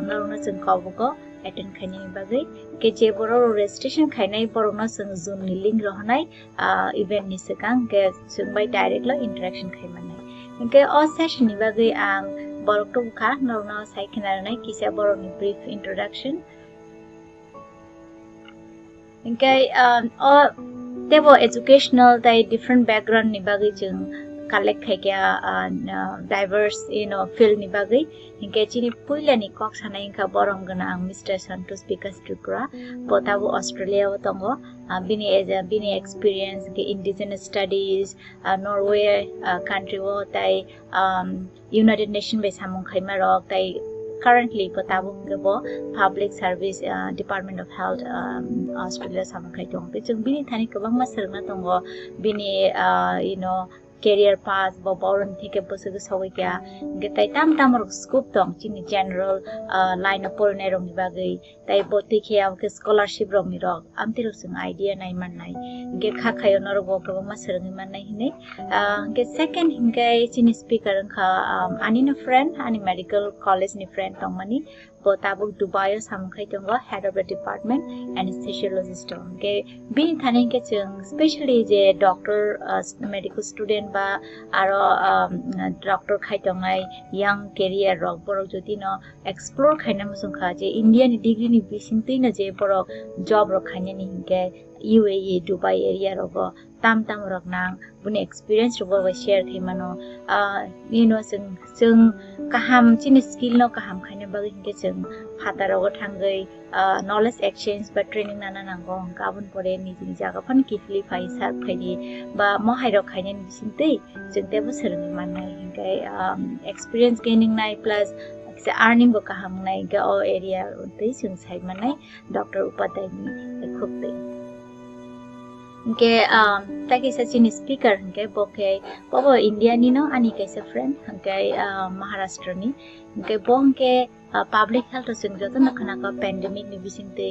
norongna chung kabugo attend khainai bagai ke je boro registration khainai borongna chung zoom ni link rohnai event ni sekang ke chungbai direct lo interaction khaimanai angkai all session ni bagai ang borok to kha norongna saikhinarnai kisa boroni brief introduction angkai all tebo educational tai different background ni bagai chung collect kaya diverse field ni bagai hingga chini puila ni kok sana hingga borong gana ang Mr. Santos Pikas Tripura potabu Australia watongo bini experience ke indigenous studies Norway country wo tai United Nations base hamung khaima rok tai currently potabung gabo public service Department of Health Australia samung khai tong chung bini thani kabang ma serna tongo bini career path bo boron thike bosu sawi kya getai tam rok scope tong chini general line of porne rong ni bagai tai boti khia ke scholarship rong ni rok amti rok sing idea nai man nai ge kha khayo nor bo kabang ma serang man nai hine ge second hingai chini speaker kha ani na friend ani medical college ni friend tong mani potabuk Dubai samkhai tong head of the department anesthesiologist tong ge bini thani ke chung especially je doctor medical student ba aro doctor khai tongai young career rok borok jodi no explore khaina musung kha je Indian degree ni bising tin je borok job rok khaina ni hinge UAE Dubai area rok tam rok nang buni experience rok share thimano chung kaham chini skill no kaham khaina bagi hinge chung phata rok thangai knowledge exchange ba training nana nango kabun pore ni jini jaga phan kitli phai sar phaini ba mo hai rok khaina ni bisinte chung te bu serni manai hinge experience gaining nai plus earning bo kaham nai ga o area te chung sai manai Dr. Upadai ni khukte ke taki sa chini speaker ke boke bobo India ni no ani kaisa friend ke Maharashtra ni ke bong ke public health sing joto na khana ka pandemic ni bisinte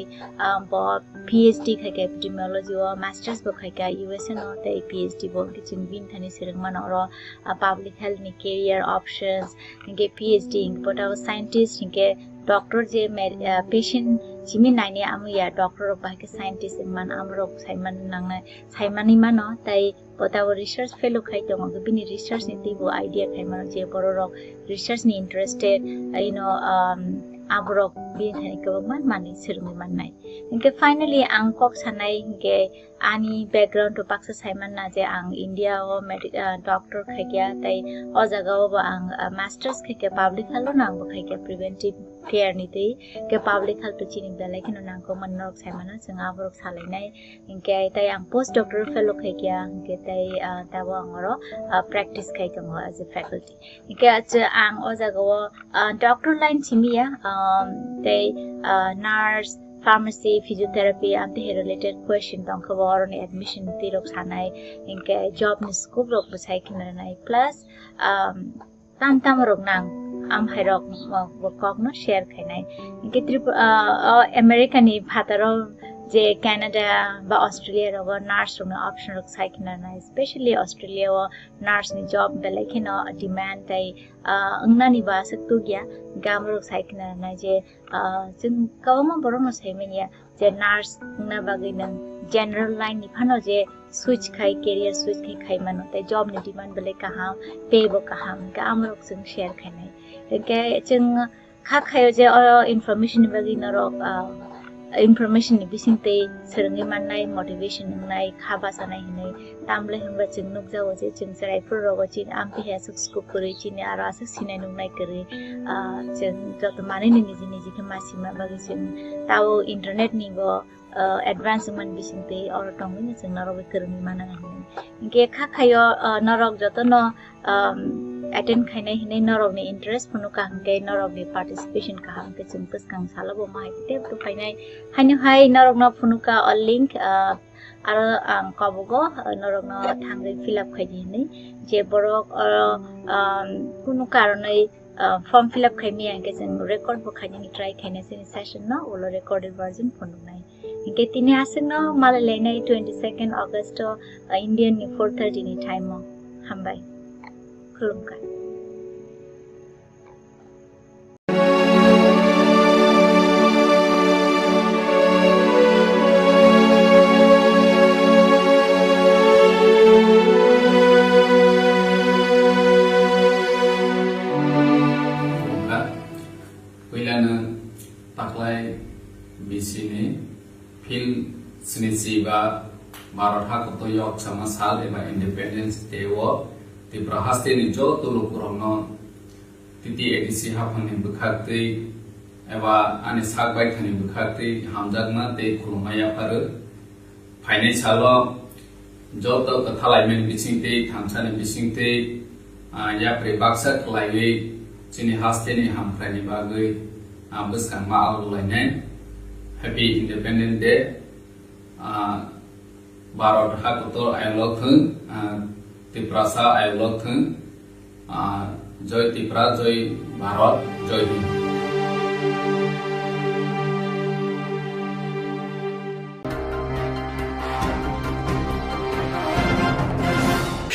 bo PhD khai ke epidemiology or masters bo khai ka USA no te PhD bo ke chung bin thani sirang man oro public health ni career options ke PhD pota scientist ke doctor je patient chimi naine amu ya doctor ba ke scientist man amro saiman nang saimani mano tai pota research fellow khai tong go bini research ni tibo idea khai man je borok research ni interested abrok bin thani ko mani sirmi man nai inke finally angkok sanai inke ani background to paksa saiman na je ang India o doctor khai kya tai o jaga o ang masters khai kya public health na bo khai kya preventive care ni te ke public health to chini dalai kino nang ko man nok saiman na singa abrok salai nai inke tai ang post doctor fellow khai kya inke tai tawo angoro practice khai kya as a faculty inke ang o jaga o doctor line chimi ya nurse pharmacy physiotherapy and the related question tong khabar on admission tirok sanai inke job ni scope rok bachai kinai plus tam rok nang am hairok work no share khainai inke America ni bhataro je Canada ba Australia ro nurse ro option rok sai kinai especially Australia o nurse ni job belai kino demand tai angna ni ba saktu gya gam rok sai kinai je chung kawma borong no sai menia je nurse na bagai nang general line ni phano je switch khai career switch khai mano tai job ni demand belai kaha pay bo kaha gam rok chung share khainai ke chung kha khayo je information bagai na rok information ni bisingte serengi manai motivation nai khaba sanai hinai tamle hamba chung nuk jawo je chung sarai pro ro chin ampi he suk scoop kori chin ara suk sinai nuk nai kare chung jot mane ni ni ji ke masima bagi chung tawo internet ni go advancement bisingte or tong ni chung narok kerni mana hinai ge kha khayo narok jot no attend khainai hinai narok ni interest phunu ka hangke narok ni participation ka hangke chung pus kang salabo mai te to khainai hainu hai narok na phunu ka link aro ang kabogo narok na thangai fill up khai ni je borok phunu karonai form fill up khai mi angke chung record bo khai ni try khaina sin session na olo recorded version phunu nai inke tini aseng no malai nai 22nd August Indian 4:30 ni time mo hambai khulumkai bisini fil sinisiba Maratha Koktwma sama sal eba Independence Day wo Tibra haste ni jo tulu kurangno titi edisi hapani bukhakti eba ani sakbai khani bukhakti hamjakna te khulmaya paru phainai salo jo to kathalaimen bisingte thamsani bisingte ya pre baksa khlaiwe chini haste ni hamprani bagai buskang ma alulainen Happy Independence Day Barat Hakutor Ailok Thung Tiprasa Ailok Thung Joy Tipra Joy Barat Joy Hind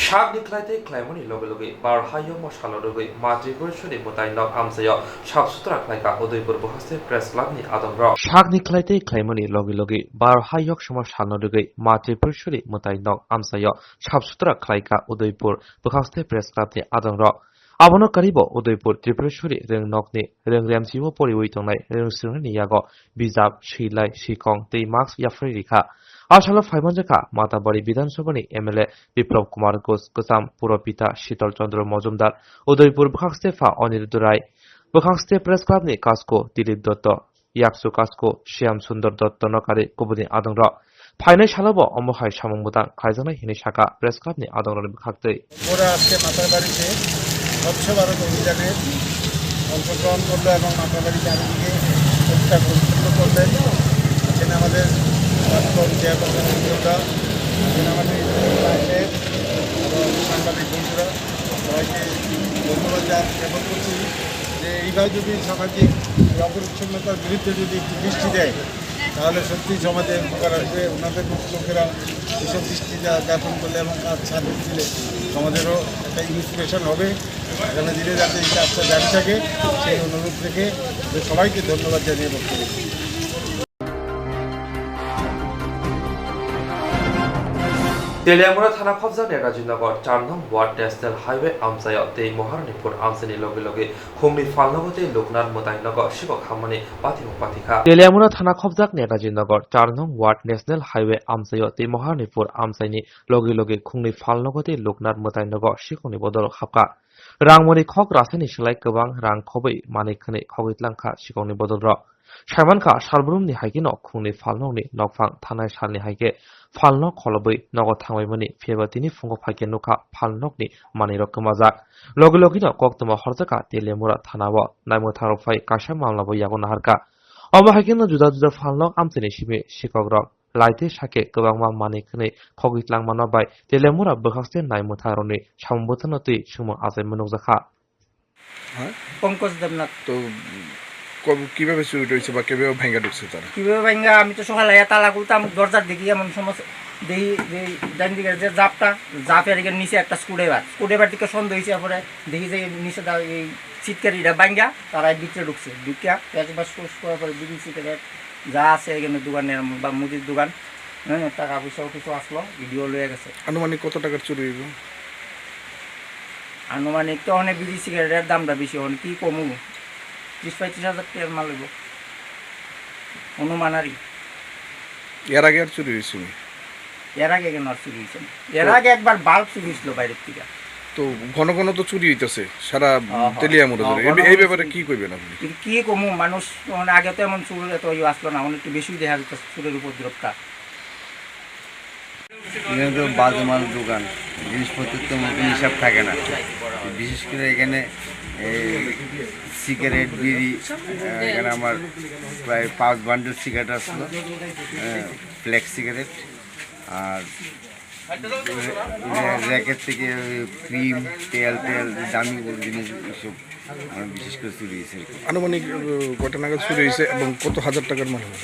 Shak niklaite klaimoni loge bar hayo moshalo roge matri porshoni mutai nok amsayo shab sutra klaika Udaipur Buhaste Press Club ni adamro Shak niklaite klaimoni loge bar hayok shomashalo roge matri porshoni mutai nok amsayo shab sutra klaika Udaipur Buhaste Press Club ni adamro Abono karibo Udaipur Tripureshwari reng nokni reng remsiwo poriwoi tongnai reng sirni yago bijab shilai shikong tei marks yafri rikha Ashalo Faimanjaka Matabari Bidansabani MLA Biplab Kumar Ghosh Kosam Puropita Shital Chandra Mojumdar Udaipur Bukhakste Fa Onir Durai Bukhakste Press Club ni Kasko Dilip Dotto Yaksu Kasko Shyam Sundar Dotto Nokare Kubuni Adongra Fainai Shalabo Omohai Shamamudang Kaizana Hini Shaka Press Club ni Adongra Bukhakte ওরা আজকে মাতারবাড়িতে স্বচ্ছ ভারত অভিযানে অংশগ্রহণ করলো এবং মাতারবাড়ি চারিদিকে পরিষ্কার পরিচ্ছন্ন করলেন এখানে আমাদের চেয়ারপারসন এখানে আমাদের এবং সাংবাদিক বন্ধুরা সবাইকে ধন্যবাদ জ্ঞাপন করছি যে এইভাবে যদি সামাজিক অপরিচ্ছন্নতার বিরুদ্ধে যদি একটু দৃষ্টি দেয় তাহলে সত্যিই সমাজের উপকার আসবে ওনাদের মতো লোকেরা এসব দৃষ্টি জ্ঞাপন করলে এবং কাজ সার্ভিস দিলে সমাজেরও একটা ইন্সপিরেশন হবে আগামী দিনে যাতে এই কাজটা জারি থাকে সেই অনুরোধ রেখে সবাইকে ধন্যবাদ জানিয়ে বক্তব্য Teliamura Thana Khobja Negajinagar 4 nong Ward National Highway Amsayo Tei Moharanipur Amsani loge Khumni Falnogote Loknar Modainagar Shibok Hamani Patimo Patika Teliamura Thana Khobja Negajinagar 4 nong Ward National Highway Amsayo Tei Moharanipur Amsani loge Khumni Falnogote Loknar Modainagar Shikoni Bodol Khapka Rangmoni Khok Rasani Shlai Kabang Rang Khobai Manikhane Khogitlanka Shikoni Bodolro Shaimanka Shalbrumni Haikino Khumni Falnoni Nokfang Thanai Shalni Haike Falnok Kholobai Nogot Thangwaimani Febatini Fungo Phake Nuka Falnokni Maniro Kamazak Logino Koktwma Horjaka Teliamura Thanawa Naimo Tharofai Kasha Mamlabo Yago Naharka Omo Hakino Juda Falnok Amtini Shimi Shikogrok Laite Shake Kabangma Manikhane Khogitlang Manabai Teliamura Bukhakste Naimo Tharoni Shambuthanoti Shumo Azai Munukzakha Pankaj Debnath তো কিভাবে চুরি হয়েছে বা কিভাবে ভাঙা ঢুকছে তারা কিভাবে ভাঙ্গা আমি তো সকালে তালা খুলতাম দরজার দিকে এমন সমস্যা দেখি যে ডান দিকে যে জাপের নিচে একটা স্কুডেবার দিকে সন্দেহ হয়েছে পরে দেখি যে নিচে এই চিৎকারিটা ভাঙ্গা তারা ভিতরে ঢুকছে ঢুকিয়া একবার সোর্স করার পরে বিড়ি সিগারেট যা আছে এখানে দোকানের বা মুদির দোকান টাকা পয়সাও কিছু আসলো ভিডিও লয়ে গেছে আনুমানিক কত টাকার চুরি হইব আনুমানিক তো অনেক বিড়ি সিগারেটের দামটা বেশি অনেক কি কমু 30-35 হাজার টাকার মাল হইব অনুমানারি এর আগে আর চুরি হয়েছিল এর আগে কেন আর চুরি হয়েছে এর আগে একবার বাল্ব চুরি হয়েছিল বাইরের থেকে তো ঘন ঘন তো চুরি হইতেছে সারা তেলিয়ামুড়া জুড়ে এই ব্যাপারে কি কইবেন আপনি কি কমু মানুষ আগে তো এমন চুরি এত আসলো না অনেক বেশি দেখা যেত চুরের উপদ্রবটা এখানে তো বাজমাল দোকান জিনিসপত্রের তো মতো হিসাব থাকে না বিশেষ করে এখানে সিগারেট বিড়ি এখানে আমার প্রায় 5 বান্ডেল সিগারেট আসলো ফ্লেক্স সিগারেট আর র্যাকেট থেকে ক্রিম তেল দামি জিনিস এসব বিশেষ করে চুরি হয়েছে আনুমানিক কত টাকা চুরি হয়েছে এবং কত হাজার টাকার মাল হবে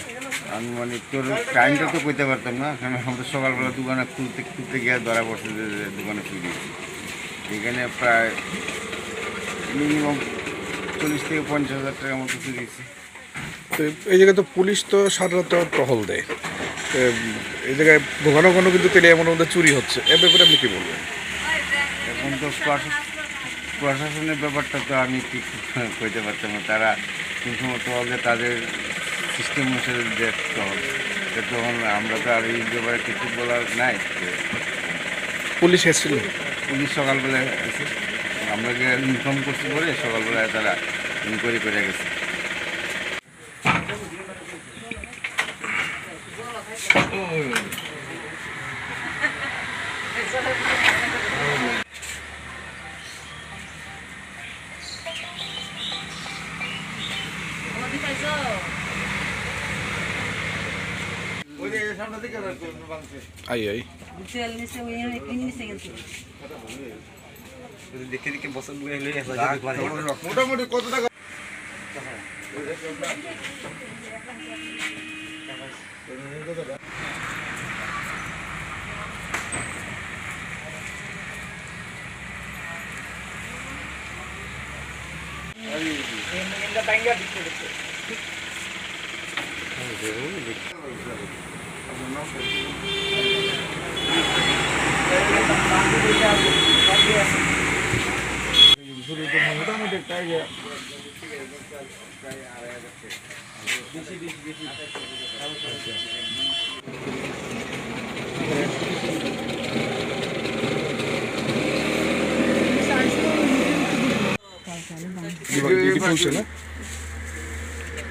আনুমানিক তোর টাইমটা তো কইতে পারতাম না কারণ আমরা সকালবেলা দোকানে খুলতে গিয়ে ধরা পড়ছে যে দোকানে চুরি হয়েছে এখানে প্রায় মিনিমাম 40 থেকে 50 হাজার টাকার মতো চুরি হয়েছে তো এই জায়গায় তো পুলিশ তো সারা রাত টহল দেয় এই জায়গায় ঘন ঘন কিন্তু তেলিয়ামুড়ার মধ্যে চুরি হচ্ছে এ ব্যাপারে আপনি কি বলবেন এখন তো প্রশাসনের ব্যাপারটা তো আমি ঠিক কইতে পারতাম না তারা কোন সময় টহল দেয় তাদের সিস্টেম অনুসারে দেখতে হবে তখন আমরা তো আর এই ব্যাপারে কিছু বলার নাই পুলিশ এসেছিল পুলিশ সকালবেলায় আছে আমরা ইনফর্ম করছি পরে সকালবেলায় তারা ইনকোয়ারি করে গেছে Ay. দেখে দেখে বছর মোটামুটি কত টাকা মোটামুটি প্রায়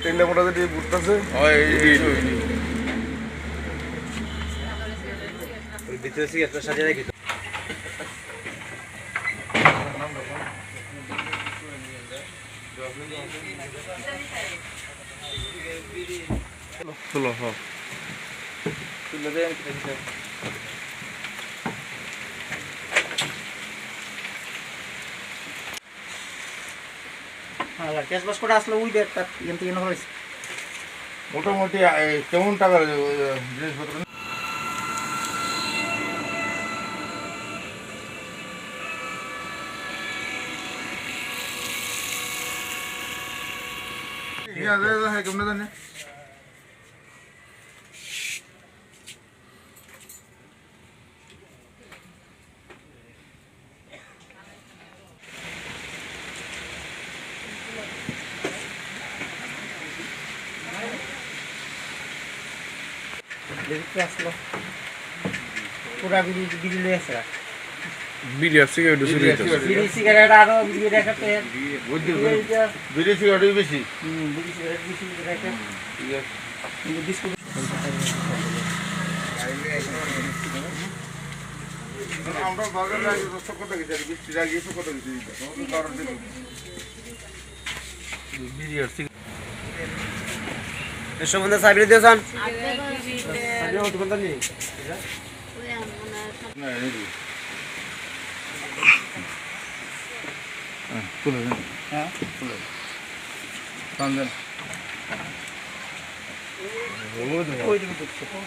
তিনটা মোটা দিয়ে ঘুরতেছে ভিতরে সিগারেট সাজিয়ে রাখি তুলো হ্যাঁ তুলে দেন ক্যাশ বাস করে আসলে ওই একটা এখান থেকে হয়েছে মোটামুটি কেমন টাকার জিনিসপত্র কেমন জানে আসলো পুরা বিড়ি লয়ে আসে বিড়ি সিগারেট বিড়ি সিগারেট আরো বিড়ি রেখাতে বিড়ি সিগারেট বেশি বিড়ি সিগারেট বেশি রেখে বিস্কুট আমরা বাজারে আগে 100 কত গেছে 20 টাকা 100 কত গেছে কারণ বিড়ি আর সিগারেট এর সম্বন্ধে সাইবের দিয়েছেন সাইবের মত বলতা নেই না এই তুলে দেন হ্যাঁ তুলে পাঁচজন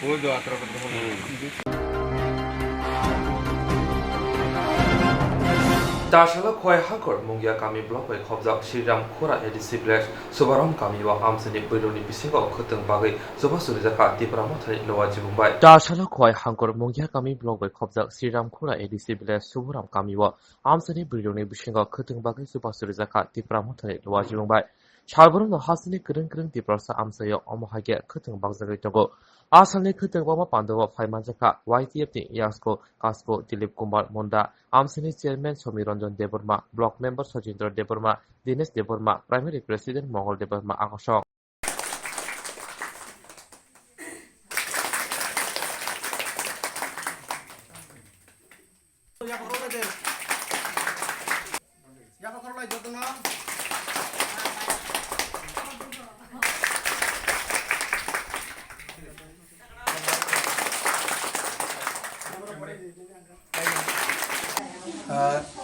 ওই দো আতরা করতে হবে Dashala khoi hangkor mungya kami blok bai khobjak Shriram khora edisi black Subaram kami wa amsani boironi bisingo khoteng bagai soba surijaka tipra mothai lowa jibumbai Dashala khoi hangkor mungya kami blok bai khobjak Shriram khora edisi black Subaram kami wa amsani boironi bisingo khoteng bagai soba surijaka tipra mothai lowa jibumbai Shalborom no hasini kereng kereng tiprasa amsayo omohage khoteng bagjagai tongo Asalni khoteng bama pandawa phaimanjaka YTF ni Yasko Kasko Dilip Kumar Monda Amsani Chairman Somiranjan Deborma Block Member Sojindra Deborma Dinesh Deborma Primary President Mongol Deborma Akashok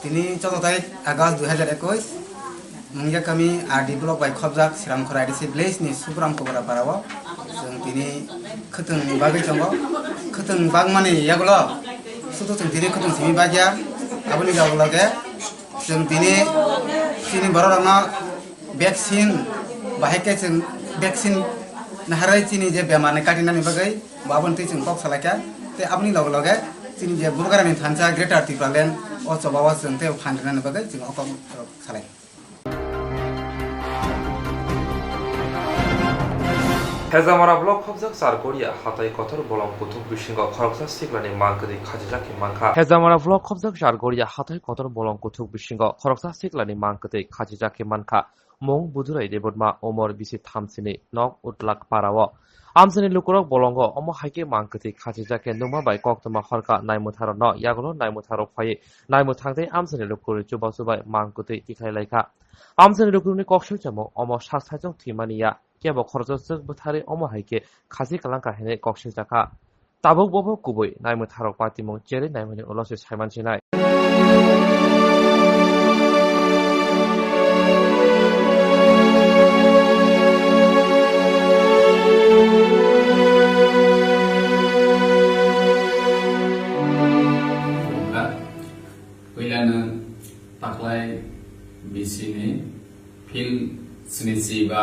তিনি 14 তারিখ August 2021 মুঙ্গিয়া কামি RD block বাই খবজাক Shriramkhara IDC village ni সুগ্রাম কবরা পারাও जों তিনি খতং বাগৈ দङ খতং বাগ মানে ইয়াগুলো শুধু जों তিনি খতং সিমি বাগিয়া আবনি যাওলাগে जों তিনি বড়রানা ভ্যাকসিন বাহাইকে जों ভ্যাকসিন নাহারাই তিনি যে বেমানে কাটিনানি বাগৈ বাবনতি जों বক সালাকা তে আপনি লগে তিনি যে বুগারানি থানসা গ্রেটার টিপ্রালেন ও চবাওয়া जों তে ফান্ডনানি বাগৈ जों অকম সালাই Hezamara blok khobjak sargoria hatai kotor bolong kutuk bisingo khoroksa siglani mangkadi khajijaki manka. Hezamara blok khobjak sargoria hatai kotor bolong kutuk bisingo khoroksa siglani mangkadi khajijaki manka. Mong budurai debodma omor bisi thamsini nok utlak parawo. Amsini lukurok bolongo omo haike mangkati khajijake numa bai Koktwma horka naimutaro no yagolo naimutaro phai naimutangdei amsini lukuri chubai mangkati tikhai laika. Amsini lukurni kokshul chamo omo saksajong thimaniya kebo khorjosuk buthari omo haike khaji kalangka hene kokshul jaka. Tabuk bobo kubui naimutaro patimong chere naimani olosi saimansinai. Taklai bisini fil sinisiba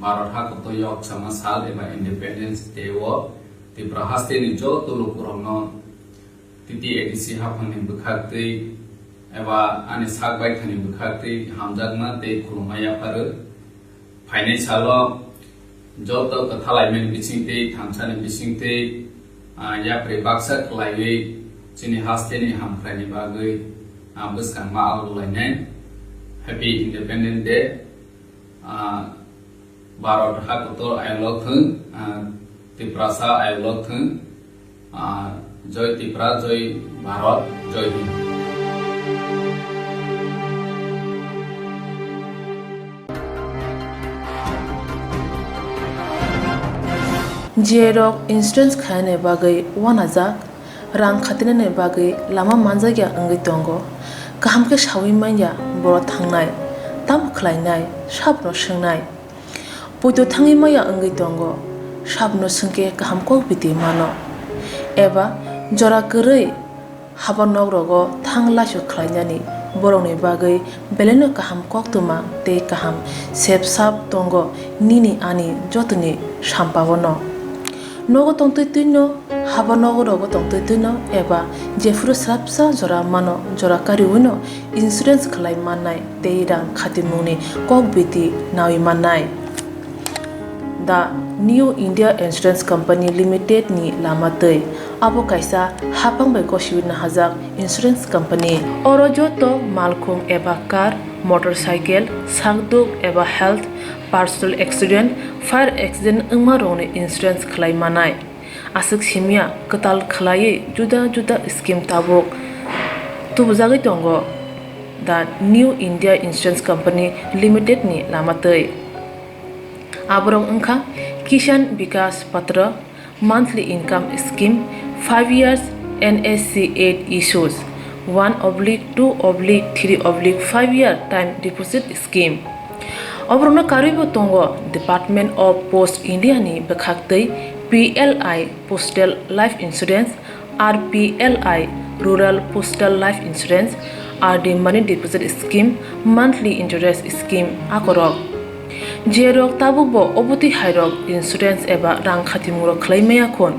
Bharat Hakotoyok sama sal eba Independence Day wo ti prahaste ni jo tulu kurangno titi edisi hapani bukhakti eba ani sakbai khani bukhakti hamjagna te khulumaya paru phaine salo jo to kathalai men bisingte thamsani bisingte ya prebaksa klaiwe chini haste ni hamprani bagai Buskan maal lainnya Happy Independence Day Bharat Hakotor ayolok thung Tiprasa ayolok thung Joy Tipra Joy Bharat Joy Hind Jerok instance khane bagai wanajak rang khatinane bagai lama manjagya angai tongo kaham ke shawi manya boro thangnai tam khlainai sabno swngnai puto thangi maya angai tongo sabno sungke kaham ko biti mano eba jora korei habanok rogo thangla su khlainani boroni bagai beleno kaham Koktwma te kaham sep sap tongo nini ani jotoni sampawono nogo tongtoi tuino habanogo rogo tongtoi tuino eba jefuru sapsa jora mano jora kariwino insurance khlai mannai teirang khatimuni kokbiti nawi mannai The New India Insurance Company Limited ni lamatei abo kaisa hapang bai koshiwina hajak insurance company oro joto malkhung eba car motorcycle sangduk eba health personal accident fire accident ungma rone insurance khlai manai asuk simia katal khlai juda juda scheme tabok tubujagai tongo The New India Insurance Company Limited ni lamatei aborong ungkha Kisan Vikas Patra monthly income scheme 5 years NSC 8 issues 1/2/3/5 year time deposit scheme Obrona karibo tongo Department of Post India ni bekhaktei PLI Postal Life Insurance RPLI Rural Postal Life Insurance RD Money Deposit Scheme Monthly Interest Scheme akorok Jerok tabubo obuti hairok insurance eba rang khatimuro khlaimaya khon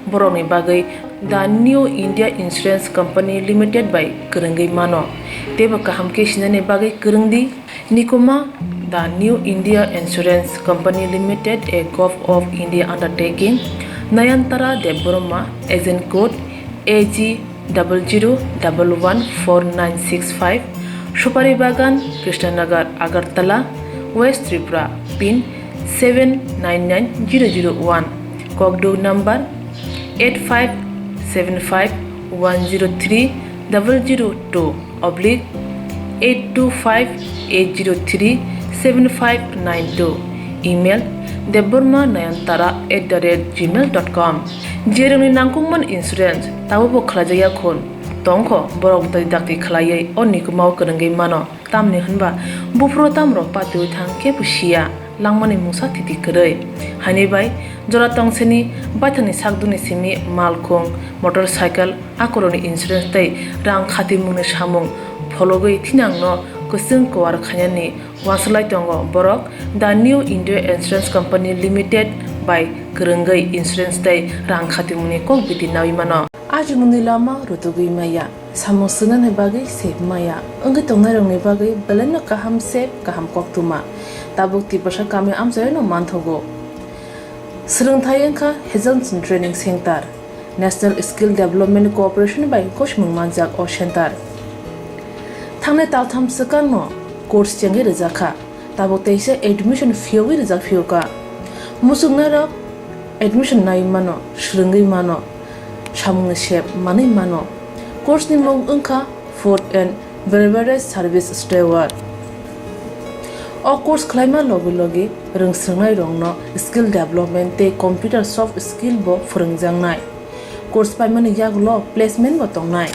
boroni bagai The New India Insurance Company Limited by Kurungai mano teba kaham ke sinane bagai kurungdi nikoma The New India Insurance Company Limited a Gov of India undertaking Nayantara Deborma agent code AG 00114965 Supari Bagan Krishnanagar Agartala West Tripura pin 799001 Kokdo number 8575102825-825-803-7592 email debormanayantara@gmail.com jeroni nangkungman insurance tabubo khlajaya khon tongko borok dai dakti khlaiye onikumau kurungai mano tamni hanba bufro tamro patu thang ke pusia langmani musa titi korei hani bai jora tongseni baithani sakduni simi malkhung motorcycle akoroni insurance tai rang khatimungni samung phologoi thinangno kusung kwar khanyani waslai tongo borok The New India Insurance Company Limited by Kurungai Insurance tai rang khatimungni kokbiti nawi mano ajungni lama rutugui maya samosuna ne bagai sep maya angai tongnai rong ne bagai beleno kaham sep kaham Koktwma tabuk ti pasha kame amsayo no manthogo Swrangchati angka Hazelson Training Center, National Skill Development Cooperation by Koshmung Manjak O Center. Tangnai taltham sekang no course changi rezaka, tabo teise admission fee rezak fioka. Musuk narok admission nai mano, shringi mano, shamung shep mani mano. Course ni mong angka food and beverage service steward. O course klima logi rung srengnai rong no skill development te computer soft skill bo phurungjang nai. Course paimani yak lo placement bo tongnai.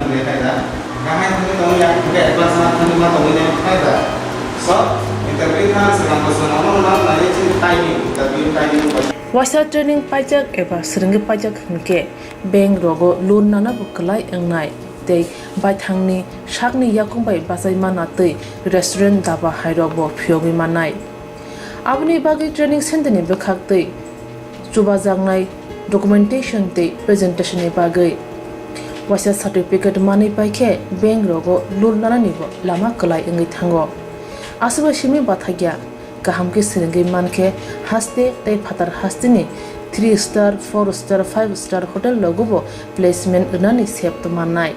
Wasa training pajak eba seringi pajak hingke bank rogo loan nana bukalai engnai tei baithangni shakni yakung bai basai mana tei restaurant daba hairok bo phyogi manai abni bagi training center ni bekhak tei chubajangnai documentation tei presentation ni bagai wasa certificate mani paikhe bank rogo loan nana ni bo lama kalai engai thango asuba shimi bathagya kaham ke seringi manke haste tei phatar hastini 3 star 4 star 5 star hotel logo placement unani sep to manai.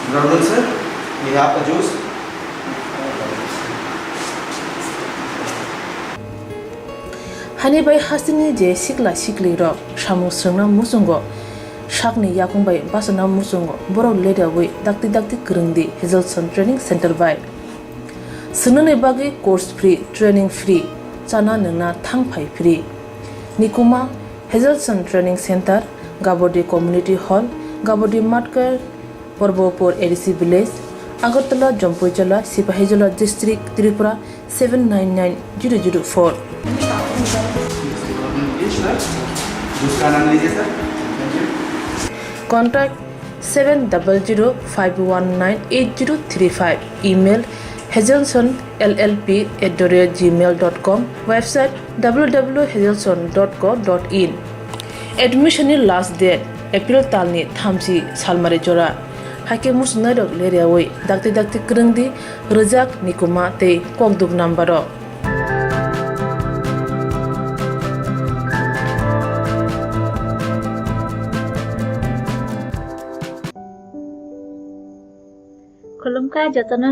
Brother sir, we have a juice. Hani bai hastini je sikli ro shamu srna musungo shakni yakung bai basana musungo boro leda we dakti krungdi Hazelson Training Center bai. Sunane bagi course free, training free, chana nuna thangpai free. Nikuma Hazelson Training Center, Gabodi Community Hall, Gabodi Matkar, Porbopur ADC Village, Agartala, Jampuijala, Sipahijala District, Tripura 799004. Contact 700-519-8035. Email hazelsonllp@gmail.com. Website www.hazelson.co.in. Admission last date April talni thamsi salmari jora. Hake musna dok leriawai dakti krungdi rejak nikuma te kokduk nambaro. Kulumka jotono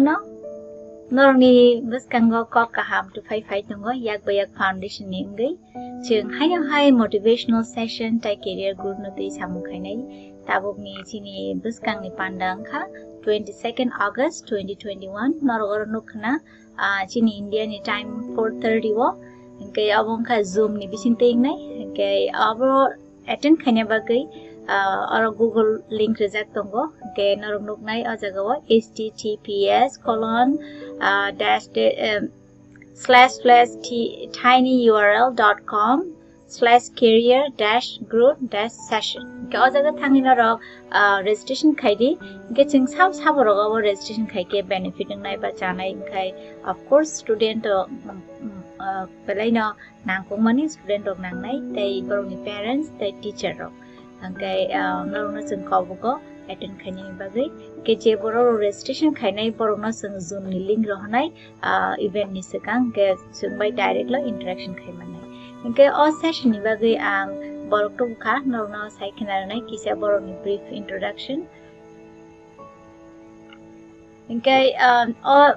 Norni buskango kok kaham to fight nungo yak bayak foundation ningai chung hai motivational session tai career group no tei samukhainai tabuk ni chini buskang ni pandang kha 22nd August 2021 norgor nukna chini India ni time 4:30 wo ke abong kha zoom ni bisin tei nai ke abo attend khanya bagai or Google link reject tongo ke norong nuknai ajagawa https://tinyurl.com/career-group-session ke ajaga thangina ro registration khaidi ke ching sab rogo registration khaike benefit ngai ba chanai khai of course student pelaina nangkong mani student rok nangnai tei boroni parents tei teacher rok angkai naruna chung kawgo attend khaini bagai ke je boro registration khainai borona chung zoom ni link rohnai event ni sekang ke chung bai direct lo interaction khaimanai angkai all session ni bagai ang borok to kha naruna saikhinar nai kisa boroni brief introduction angkai all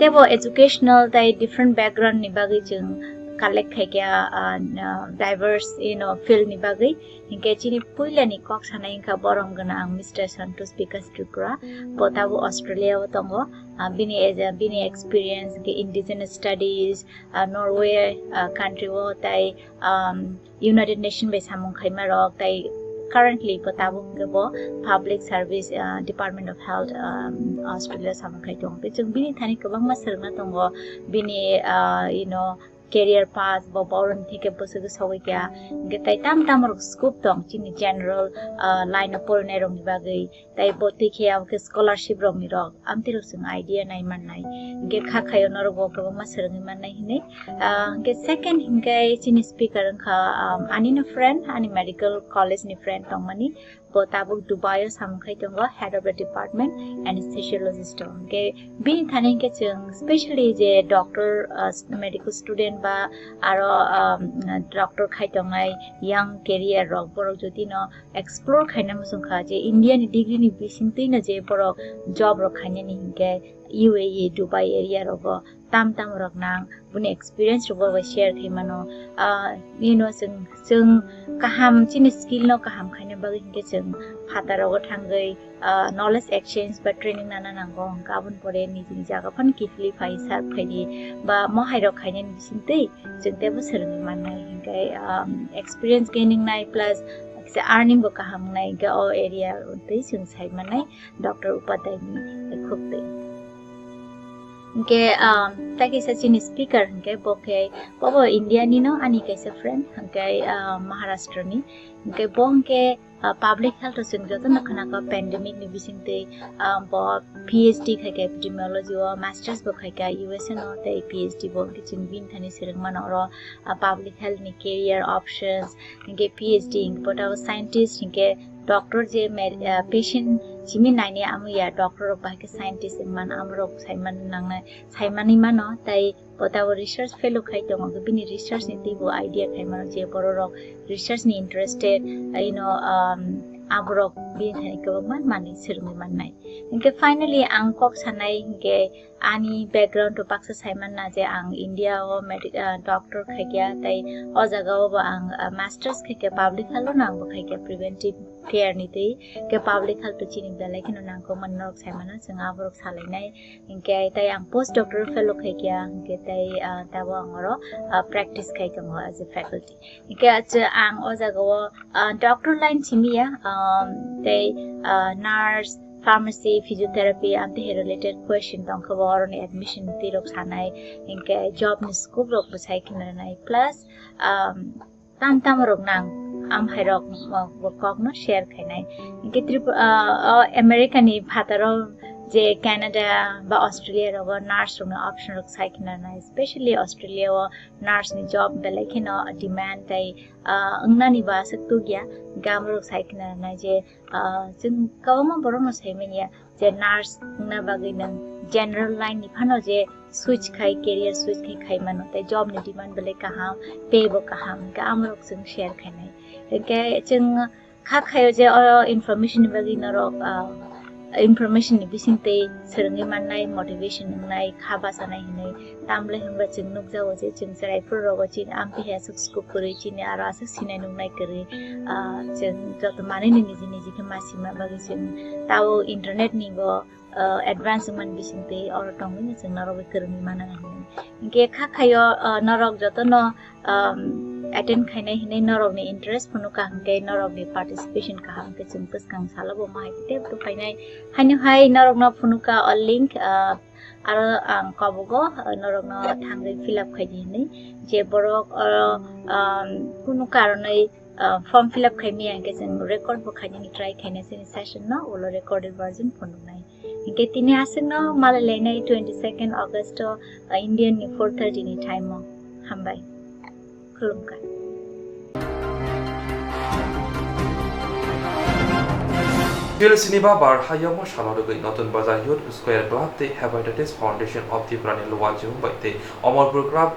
tebo educational dai different background ni bagai chung collect khaikya diverse field ni bagai hinke chini puila ni kok sanai kha borong gana ang Mr. Santos Pikas Tripura potabu Australia tongo bini experience ke indigenous studies Norway country wo tai United Nations be samung khaima rok tai currently potabu ngebo public service Department of Health Australia samung khai tong pe chung bini thani kabang ma serna tongo bini career path bo boron thike bosug sawai kya getai tam rok scope tong chini general line of porne rong bagai tai bo tikhe am ke scholarship rong ni rok amti rok sing idea nai man nai ge kha khayo nor bo ko ma serang man nai hine ge second hingai chini speaker kha ani no friend ani medical college ni friend tong mani bo tabuk Dubai samkhai tong head of the department anesthesiologist tong ge bin thani ke chung especially je doctor medical student বা আরো doctor খাইতংনাই young career rock বড় যদি ন explore খাইনা মুসুংখা যে Indian degree ni bisingtei na je boro job rok khaine ni hingke UAE Dubai area rogo tam rok nang buni experience rogo ba share khaimano जों kaham chini skill no kaham khaine bagi hingke जों phata rogo thangai knowledge exchange ba training nana nango gabon pore nijini jaga phan kitli phai sar phaidi ba mohai rok khaine ni bisingtei जों tebo serungi mannai hingke experience gaining nai plus से earning bo kaham nai ga o area tei जों sai manai Dr. Upadhyay ni khukte ke taki sa chini speaker ke boke bobo India ni no ani kaisa friend ke Maharashtra ni ke bongke public health sing joto na khana ka pandemic ni bisingte bo PhD khai ka epidemiology o masters bo khai ka USA no te PhD bo ki ching bin thani sirang man ro public health ni career options ke PhD but our scientist ke doctor je patient chimi naine amu ya doctor ba ke scientist man amro saiman nangnai saimani mano tai potawo research fellow khai tong go bini research ni tibo idea khai mano je bororo research ni interested abrok bin thai ko mani sirmi mannai inke finally ang kok sanai inke ani background to paksa saiman na je ang India o medical doctor khaikya tai o jaga o ang masters khaikya public health na ang khaikya preventive care ni tei ke public health chini dalai kino nang ko manok saimana jeng abrok salainai inke tai ang post doctor fellow khaikya inke tai tabo angoro practice khaikya mo as a faculty inke ang o jaga o doctor line chimiya they nurse pharmacy physiotherapy and the related question tong khabar on admission tirok sanai inke job ni scope rok bachai kinanai plus tam rok nang am hairok kok no share khainai inke America ni bhataro je Canada ba Australia ro nurse ro option rok sai kinanai especially Australia o nurse ni job belai kino demand tai angna ni ba saktu gya gamro sai kinanai je jeng kawma borong sai menia je nurse na bagai nang general line ni phano je switch khai career switch khai mano tai job ni demand belai kaham pay bo kaham ga amrok jeng share khainai ke jeng kha khayo je information bagai na ro information ni bisingte serungi mannai motivation nai khaba sanai hinai tamle hamba jeng nukjawo je jeng sarai pro rogo chin ampi he suk kuri chin ara asa sinai nungnai kari jeng jot mani ni ni ke masima bagi jeng tawo internet ni go advancement bisingte or tongi jeng naro kermi mana hinai inge kha khayo narok joto no attend khainai hinai narok ni interest phunu ka hangke narok ni participation ka hangke jeng puskang salabo mai te to khainai hainu hai narok na phunu ka link aro ang kabogo narok na thangai fill up khaidi ni je borok kunu karonai form fill up khaimi angke jeng record bo khaini ni try khaine sen session no olo recorded version phunu nai inke tini aseng no malalai nai 22nd August Indian 4:30 ni time mo hambai khulumkai Phil Siniba Bar Hayamo Shalorugui Notun Bazar Youth Square Club the Hepatitis Foundation of the Prani Luwaju by the Omolpur Club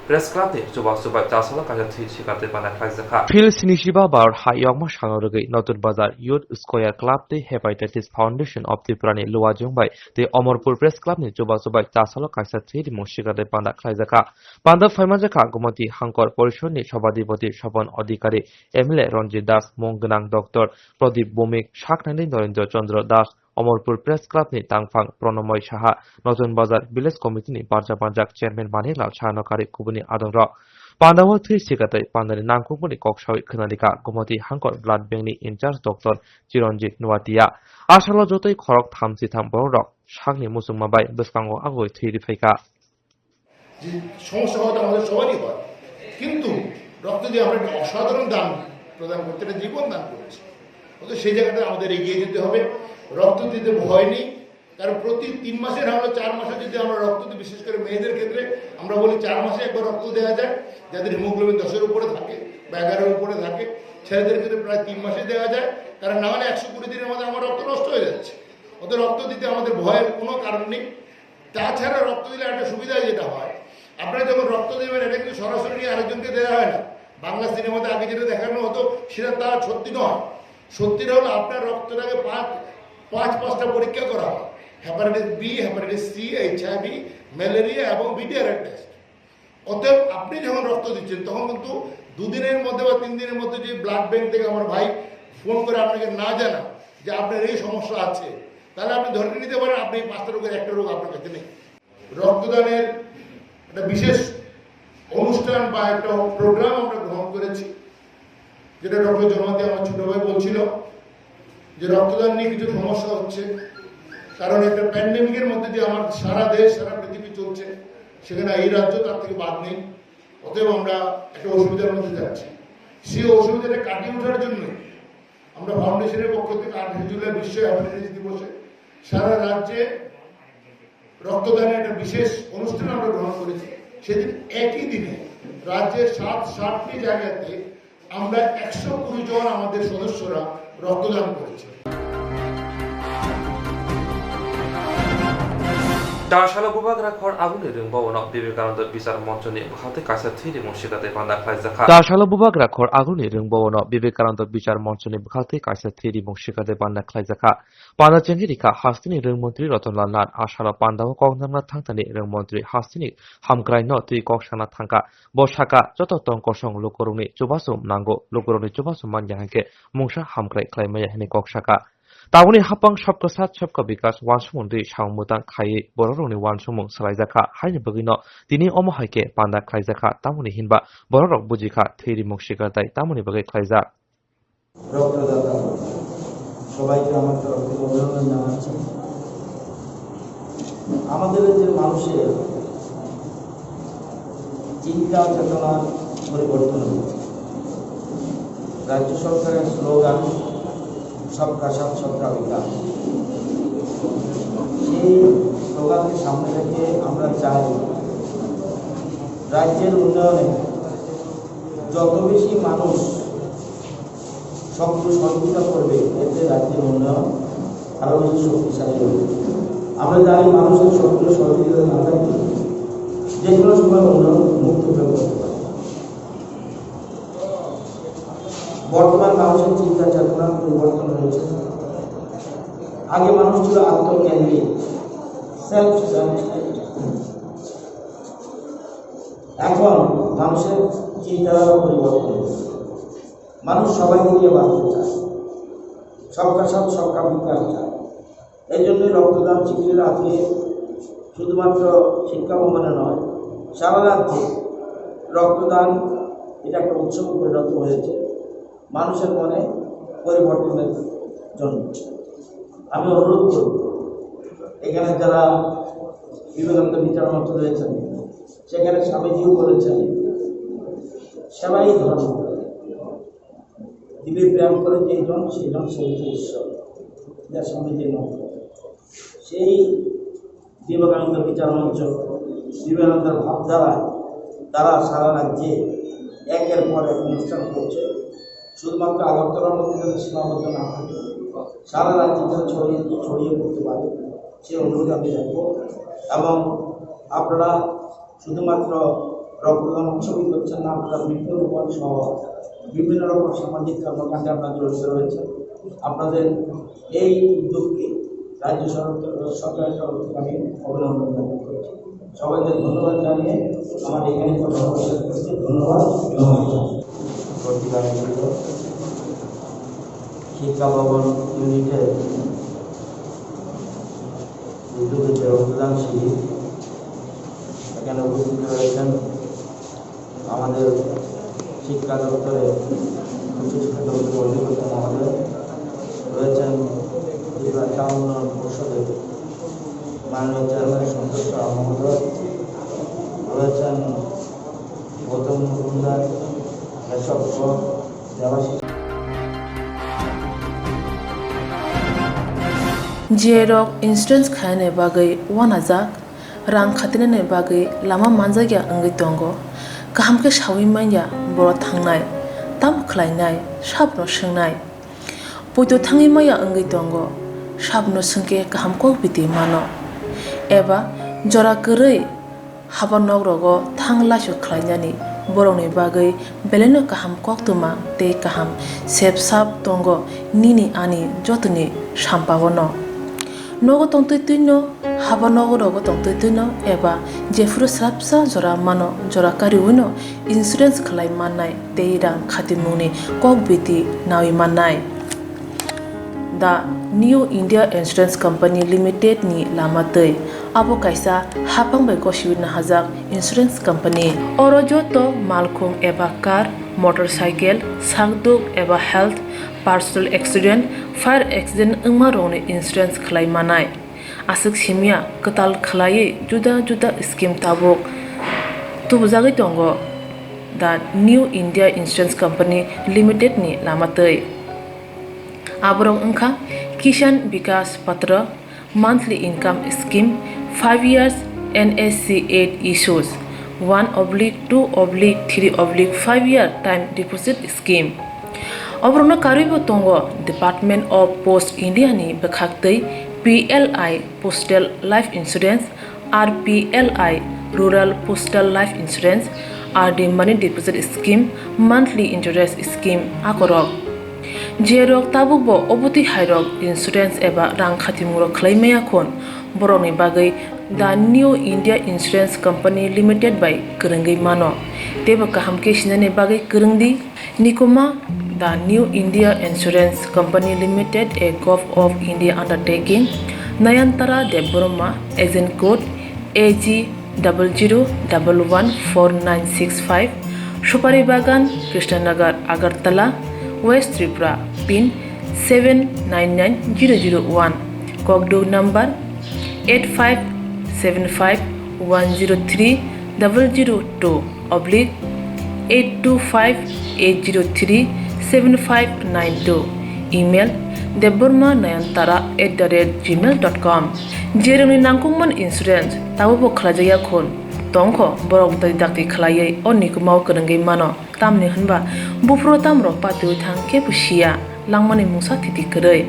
Press Club the Subai Tasala Kaja Shikate Panakazaka. Phil Sinishiba Bar Hayamo Shalorugui Notun Bazar Youth Square Club the Hepatitis Foundation of the Prani Luwaju by the Omolpur Press Club the Subai Tasala Kaja Mushikate Panakazaka. Panda Famazaka Gomati Hankor Portion Shabadipoti Shaban Odikari Emile Ronji Das Monganang Doctor Pradip Bhumik Shaknani Narendra Chandra Das Omolpur Press Club ni Tangfang Pronomoy Shaha Notun Bazar Village Committee ni Parja Panjak Chairman Manila Chanokari Kubuni Adonra Pandawa 3 Sikatai Pandani Nangkubuni Kokshawi Kanalika Gomati Hankor Blood Bank ni in charge Dr. Chiranjit Nuatia Ashala Jotoi Khorok Thamsi Tham Borok Shakni Musung Mabai Beskango Agoi Thiri Faika সমস্যা হয়তো আমাদের সবারই হয় কিন্তু রক্ত দিয়ে আমরা একটা অসাধারণ দান প্রদান করতে একটা জীবন দান করেছি অথচ সেই জায়গাটা আমাদের এগিয়ে যেতে হবে রক্ত দিতে ভয় নেই কারণ প্রতি 3 মাসের হলো 4 মাসে যদি আমরা রক্ত দিই বিশেষ করে মেয়েদের ক্ষেত্রে আমরা বলি 4 মাসে একবার রক্ত দেওয়া যায় যাদের হিমোগ্লোবিন 10 এর উপরে থাকে বা 11 এর উপরে থাকে ছেলেদের ক্ষেত্রে প্রায় 3 মাসে দেওয়া যায় কারণ না হলে 120 দিনের মধ্যে আমার রক্ত নষ্ট হয়ে যাচ্ছে অত রক্ত দিতে আমাদের ভয়ের কোনো কারণ নেই তাছাড়া রক্ত দিলে একটা সুবিধা যেটা হয় আপনারা যখন রক্ত দেবেন এটা কিন্তু সরাসরি আরেকজনকে দেওয়া হয় না। বাংলা সিনেমাতে আগে যেটা দেখানো হতো সেটা তার সত্যি নয়। সত্যিটা হলো আপনার রক্তটাকে পাঁচটা পরীক্ষা করা হয়, hepatitis B, hepatitis C, HIV, malaria এবং বিডিআর টেস্ট। অতএব আপনি যখন রক্ত দিচ্ছেন তখন কিন্তু 2 দিনের মধ্যে বা 3 দিনের মধ্যে যে ব্লাড ব্যাংক থেকে আমার ভাই ফোন করে আপনাকে না জানা যে আপনার এই সমস্যা আছে, তাহলে আপনি ধরে নিতে পারেন আপনি এই 5টা রোগের একটা রোগ আপনার কাছে নেই। রক্তদানের একটা বিশেষ অনুষ্ঠান বা একটা প্রোগ্রাম আমরা গ্রহণ করেছি, যেটা ডক্টর জমাতে আমার ছোট ভাই বলছিল যে রক্তদান নিয়ে কিছু সমস্যা হচ্ছে, কারণ একটা প্যান্ডেমিকের মধ্যে যে আমার সারা দেশ সারা পৃথিবী চলছে, সেখানে এই রাজ্য তার থেকে বাদ নেই। অতএব আমরা একটা অসুবিধার মধ্যে যাচ্ছি। সেই অসুবিধাটা কাটিয়ে ওঠার জন্য আমরা ফাউন্ডেশনের পক্ষ থেকে 28 জুলাই বিশ্ব হেপাটাইটিস দিবসে সারা রাজ্যে রক্তদানের একটা বিশেষ অনুষ্ঠান আমরা গ্রহণ করেছি। সেদিন একই দিনে রাজ্যের 60টি জায়গাতে আমরা 120 জন আমাদের সদস্যরা রক্তদান করেছি। Darshalo bubak rakhor aguni ring bawono Vivekananda Bisar Montoni khate kaisa thiri mushikate banda khlaizakha. Darshalo bubak rakhor aguni ring bawono Vivekananda Bisar Montoni khate kaisa thiri mushikate banda khlaizakha. Panda chengrika hastini ring montri Ratonlal Nat ashara pandaw kongnamna thangtani ring montri hastini hamkrai no tui kokshana thangka boshaka jototong kosong lokorungni chubasum nango lokorungni chubasum manjahangke mungsha hamkrai khlaimaya hene kokshaka. Tawuni hapang sabka sat sabka bikas wansumundri sangmutan khai bororoni wansumung salaizakha haini bagino tini omohaike panda khlaizakha tamuni hinba bororok bujikha theri mukshikartai tamuni bagai khlaizak রক্তদাতা সবাইকে আমার তরফ থেকে অভিনন্দন জানাচ্ছি। আমাদের যে মানুষের চিন্তা চেতনার পরিবর্তন হয়েছে। রাজ্য সরকারের স্লোগান सबका साथ सबका विकास, সেই স্লোগানকে সামনে রেখে আমরা চাই রাজ্যের উন্নয়নে যত বেশি মানুষ সক্রিয় সহযোগিতা করবে এতে রাজ্যের উন্নয়ন আরো বেশি শক্তিশালী হবে। আমরা জানি মানুষের সক্রিয় সহযোগিতা না থাকলে যে কোনো সময় উন্নয়ন মুক্ত হয়ে পড়তে পারে। বর্তমান মানুষের চিন্তা চেতনা পরিবর্তন হয়েছে। আগে মানুষ ছিল আত্মকেন্দ্রিক, সেলফ সেন্টার্ড। এখন মানুষের চিন্তাধারা পরিবর্তন হয়েছে। মানুষ সবাইকে নিয়ে বাঁচতে চায়, সবকা সাথ সবকা বিকাশ চায়। এই জন্য রক্তদান শিবিরের আজকে শুধুমাত্র শিক্ষা ভবনে নয়, সারা রাজ্যে রক্তদান এটা একটা উৎসব পরিণত হয়েছে মানুষের মনে পরিবর্তনের জন্য। আমি অনুরোধ করব এখানে যারা বিবেকানন্দ বিচার মঞ্চ রয়েছেন, সেখানে স্বামীজিও বলেছেন সেবাই ধর্ম, দিবে প্রেম করে যেজন সেজন সেই ঈশ্বর, যা স্বামীজির মন্ত্র। সেই বিবেকানন্দ বিচার মঞ্চ বিবেকানন্দের ভাবধারা তারা সারা রাজ্যে একের পর এক অনুষ্ঠান করছে। শুধুমাত্র আগরতলার মধ্যে যাতে সীমাবদ্ধ না থাকে, সারা রাজ্যে যাতে ছড়িয়ে পড়তে পারে সে অনুরোধ আমি রাখবো। এবং আপনারা শুধুমাত্র রক্তদান উৎসবই করছেন না, আপনারা বৃক্ষরোপণ সহ বিভিন্ন রকম সামাজিক কর্মকাণ্ডে আপনারা জড়িত রয়েছেন। আপনাদের এই উদ্যোগকে রাজ্য সরকারের তরফ থেকে আমি অভিনন্দন জ্ঞাপন করছি। সবাইকে ধন্যবাদ জানিয়ে আমার এখানে কথা শেষ করছি। ধন্যবাদ। শিক্ষা ভবন ইউনিটের উদ্যোগে যে রক্তদান শিবির, এখানে উপস্থিত রয়েছেন আমাদের শিক্ষা দপ্তরের অধিকর্তা মহোদয়, রয়েছেন ত্রিপুরা টাউন উন্নয়ন পরিষদের মাননীয় চেয়ারম্যান সন্তোষ মহোদয়, রয়েছেন গৌতম মুকুন্দার, এসব Debashis. Jerok insurance khane bagai wanajak rang khatine bagai lama manjagya angai tongo kaham ke shawi manya boro thangnai tam khlainai sabno shingnai poito thangi maya angai tongo sabno singke kaham ko biti mano eba jora korei habanok rogo thangla shu khlainani borongni bagai beleno kaham koktuma te kaham sep sap tongo nini ani jotuni sampawono nogo tongtui tuino habanogo rogo tongtui tuino eba jefru srapsa jora mano jora kari wino insurance khlai manai te rang khatimuni kokbiti nawi manai The New India Insurance Company Limited ni lamatei abo kaisa hapang bai koshiwina hazak insurance company oro joto malkhung eba car motorcycle sakduk eba health personal accident fire accident ungma rongni insurance khlai manai asuk simia katal khlai juda juda scheme tabok tubujagi tongo The New India Insurance Company Limited ni lamatei Abrong Unka Kishan Vikas Patra Monthly Income Scheme 5 years NSC 8 issues 1/2/3/5 year time deposit scheme Obrona Karibo Tongo Department of Post India ni Bekhaktei PLI Postal Life Insurance RPLI Rural Postal Life Insurance RD Money Deposit Scheme Monthly Interest Scheme Akorok Jerok tabukbo obuti hairok insurance eba rang khatimuro khlaimaya khon boroni bagai The New India Insurance Company Limited by Kurungi Mano teba kahamke shinane bagai kurungdi nikoma The New India Insurance Company Limited a Gulf of India undertaking Nayantara Deboroma agent code AG 00114965 Shupari Bagan Krishnanagar Agartala West Tripura pin 799001 Kokdo number 857510282580375592 email debormanayantara@gmail.com jeroni nangkungman insurance tabubo khlajaya khon tongkho borok dai dakti khlaiye onni kumau kurungi mano tamni hanba bufro tamro patu thangke pusia langmani mungsa thiti krei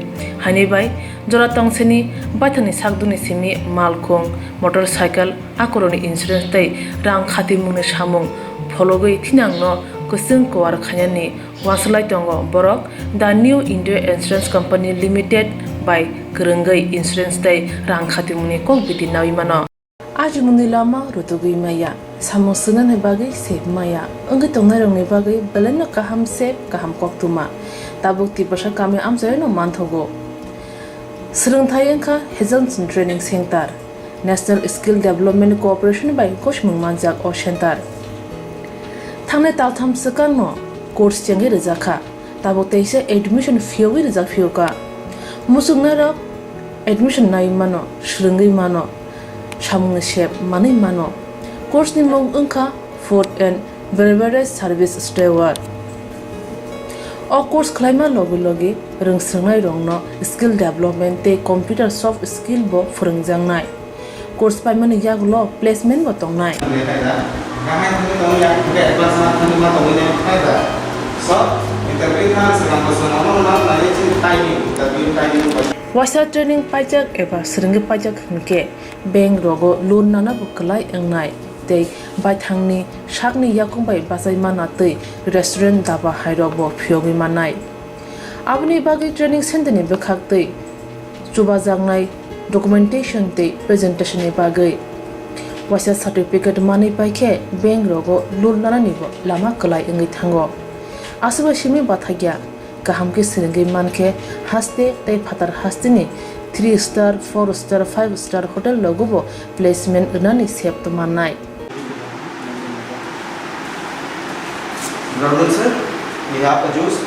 hani bai jora tongseni baithani sakduni simi malkhong motorcycle akoroni insurance tai rang khati mungni samung phologoi thinangno kusung kwar khanyani waslai tongo borok The New India Insurance Company Limited by kurungai insurance tai rang khati mungni kokbiti nawi mano Aji muni lama rutugui maya samusuna ne bagai sep maya ungi tongnai rongni bagai beleno kaham sep kaham koktuma tabuk tibasha kami amjay no manthogo Swrangchati engka Heselson Training Center National Skill Development Corporation by Koshmung Manjak o Center Thangne taltham sakang no course chengi rizakha tabuk teise admission fee rizak fioka musungna rok admission nai mano shrungi mano Samung shep mani mano course ni mong unka food and beverage service steward o course claima logi rungsrangnai rongno skill development te computer soft skill bo phurungjangnai course paimani yaglo placement bo tongnai Wasa training pajak eba seringi pajak hingke bank rogo loan nana bukalai engnai tei baithangni sakni yakungbai basai mana tei restaurant daba hairok bo phiogi manai abni bagi training center ni bekhak tei chubajangnai documentation tei presentation ni bagai wasa certificate mani paikhe bank rogo loan nana ni bo lama kalai engai thango asuba shimi bathagya kahamke seringi manke haste tei phatar hastini 3 star 4 star 5 star hotel logobo placement unani sep to manai Brother sir, we have a juice.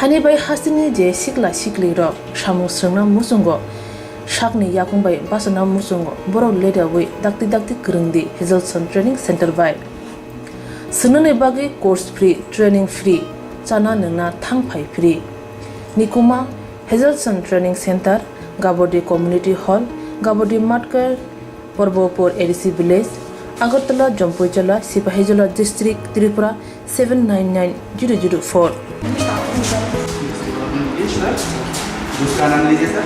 Hani bai hasini je sikla sikli ro samu srna musungo sakni yakungbai basana musungo borok leda wi dakti kurungdi Heselson Training Center by Sunane bagi course free training free chana nungna thangphai free nikuma Heselson Training Center Gabodi Community Hall Gabodi Matkar Porbopur ADC Village Agartala Jampuijala Sipahijala District Tripura 799004 Juice का नाम लीजिए sir.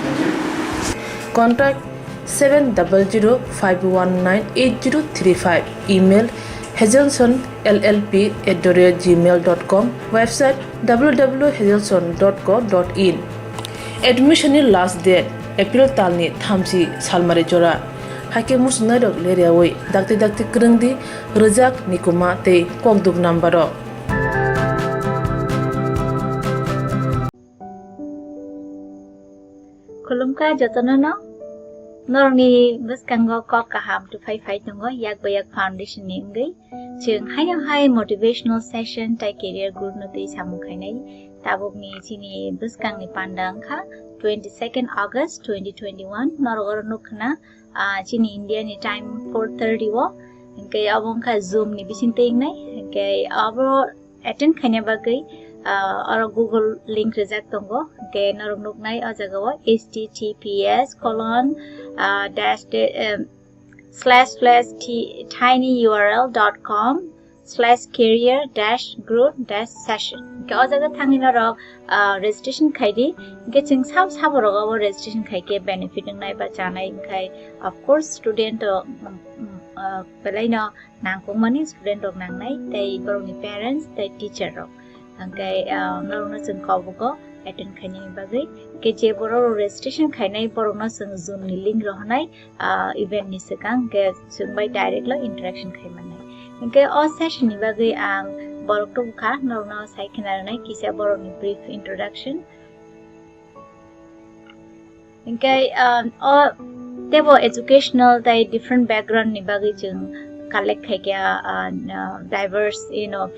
Thank you. Contact 700-519-8035. Email hazelsonllp@gmail.com. Website www.hazelson.co.in. Admission last date April talni thamsi salmari jora. Hake musna dok leriawi dakti kerengdi rejak nikuma te kokduk nambaro. Kulumka jotono Norni buskango kok kaham to fight ngo yak bayak foundation ningai chung hai motivational session tai career group no te samukhainai tabuk ni chini buskang ni pandang kha 22nd August 2021 norgor nukna chini India ni time 4:30 wo ke abong kha zoom ni bisin te ngai ke abo attend khanya bagai or Google link reject tongo ke narung nuknai ajagawa https://tinyurl.com/career-group-session ke ajaga thangina ro registration khaidi ke ching saboroga registration khaike benefit ngai ba chanai khai of course student pelaina nangkongmani student rok nangnai tai boroni parents tai teacher rok angkai naruna chung kawbuko attend khaini bagai ke je boro registration khainai borona chung zoom ni link rohnai event ni sekang ke chung bai direct lo interaction khaimanai angkai all session ni bagai ang borok to kha naruna saikhinar nai kisa boroni brief introduction angkai all tebo educational tai different background ni bagai chung collect khaikya diverse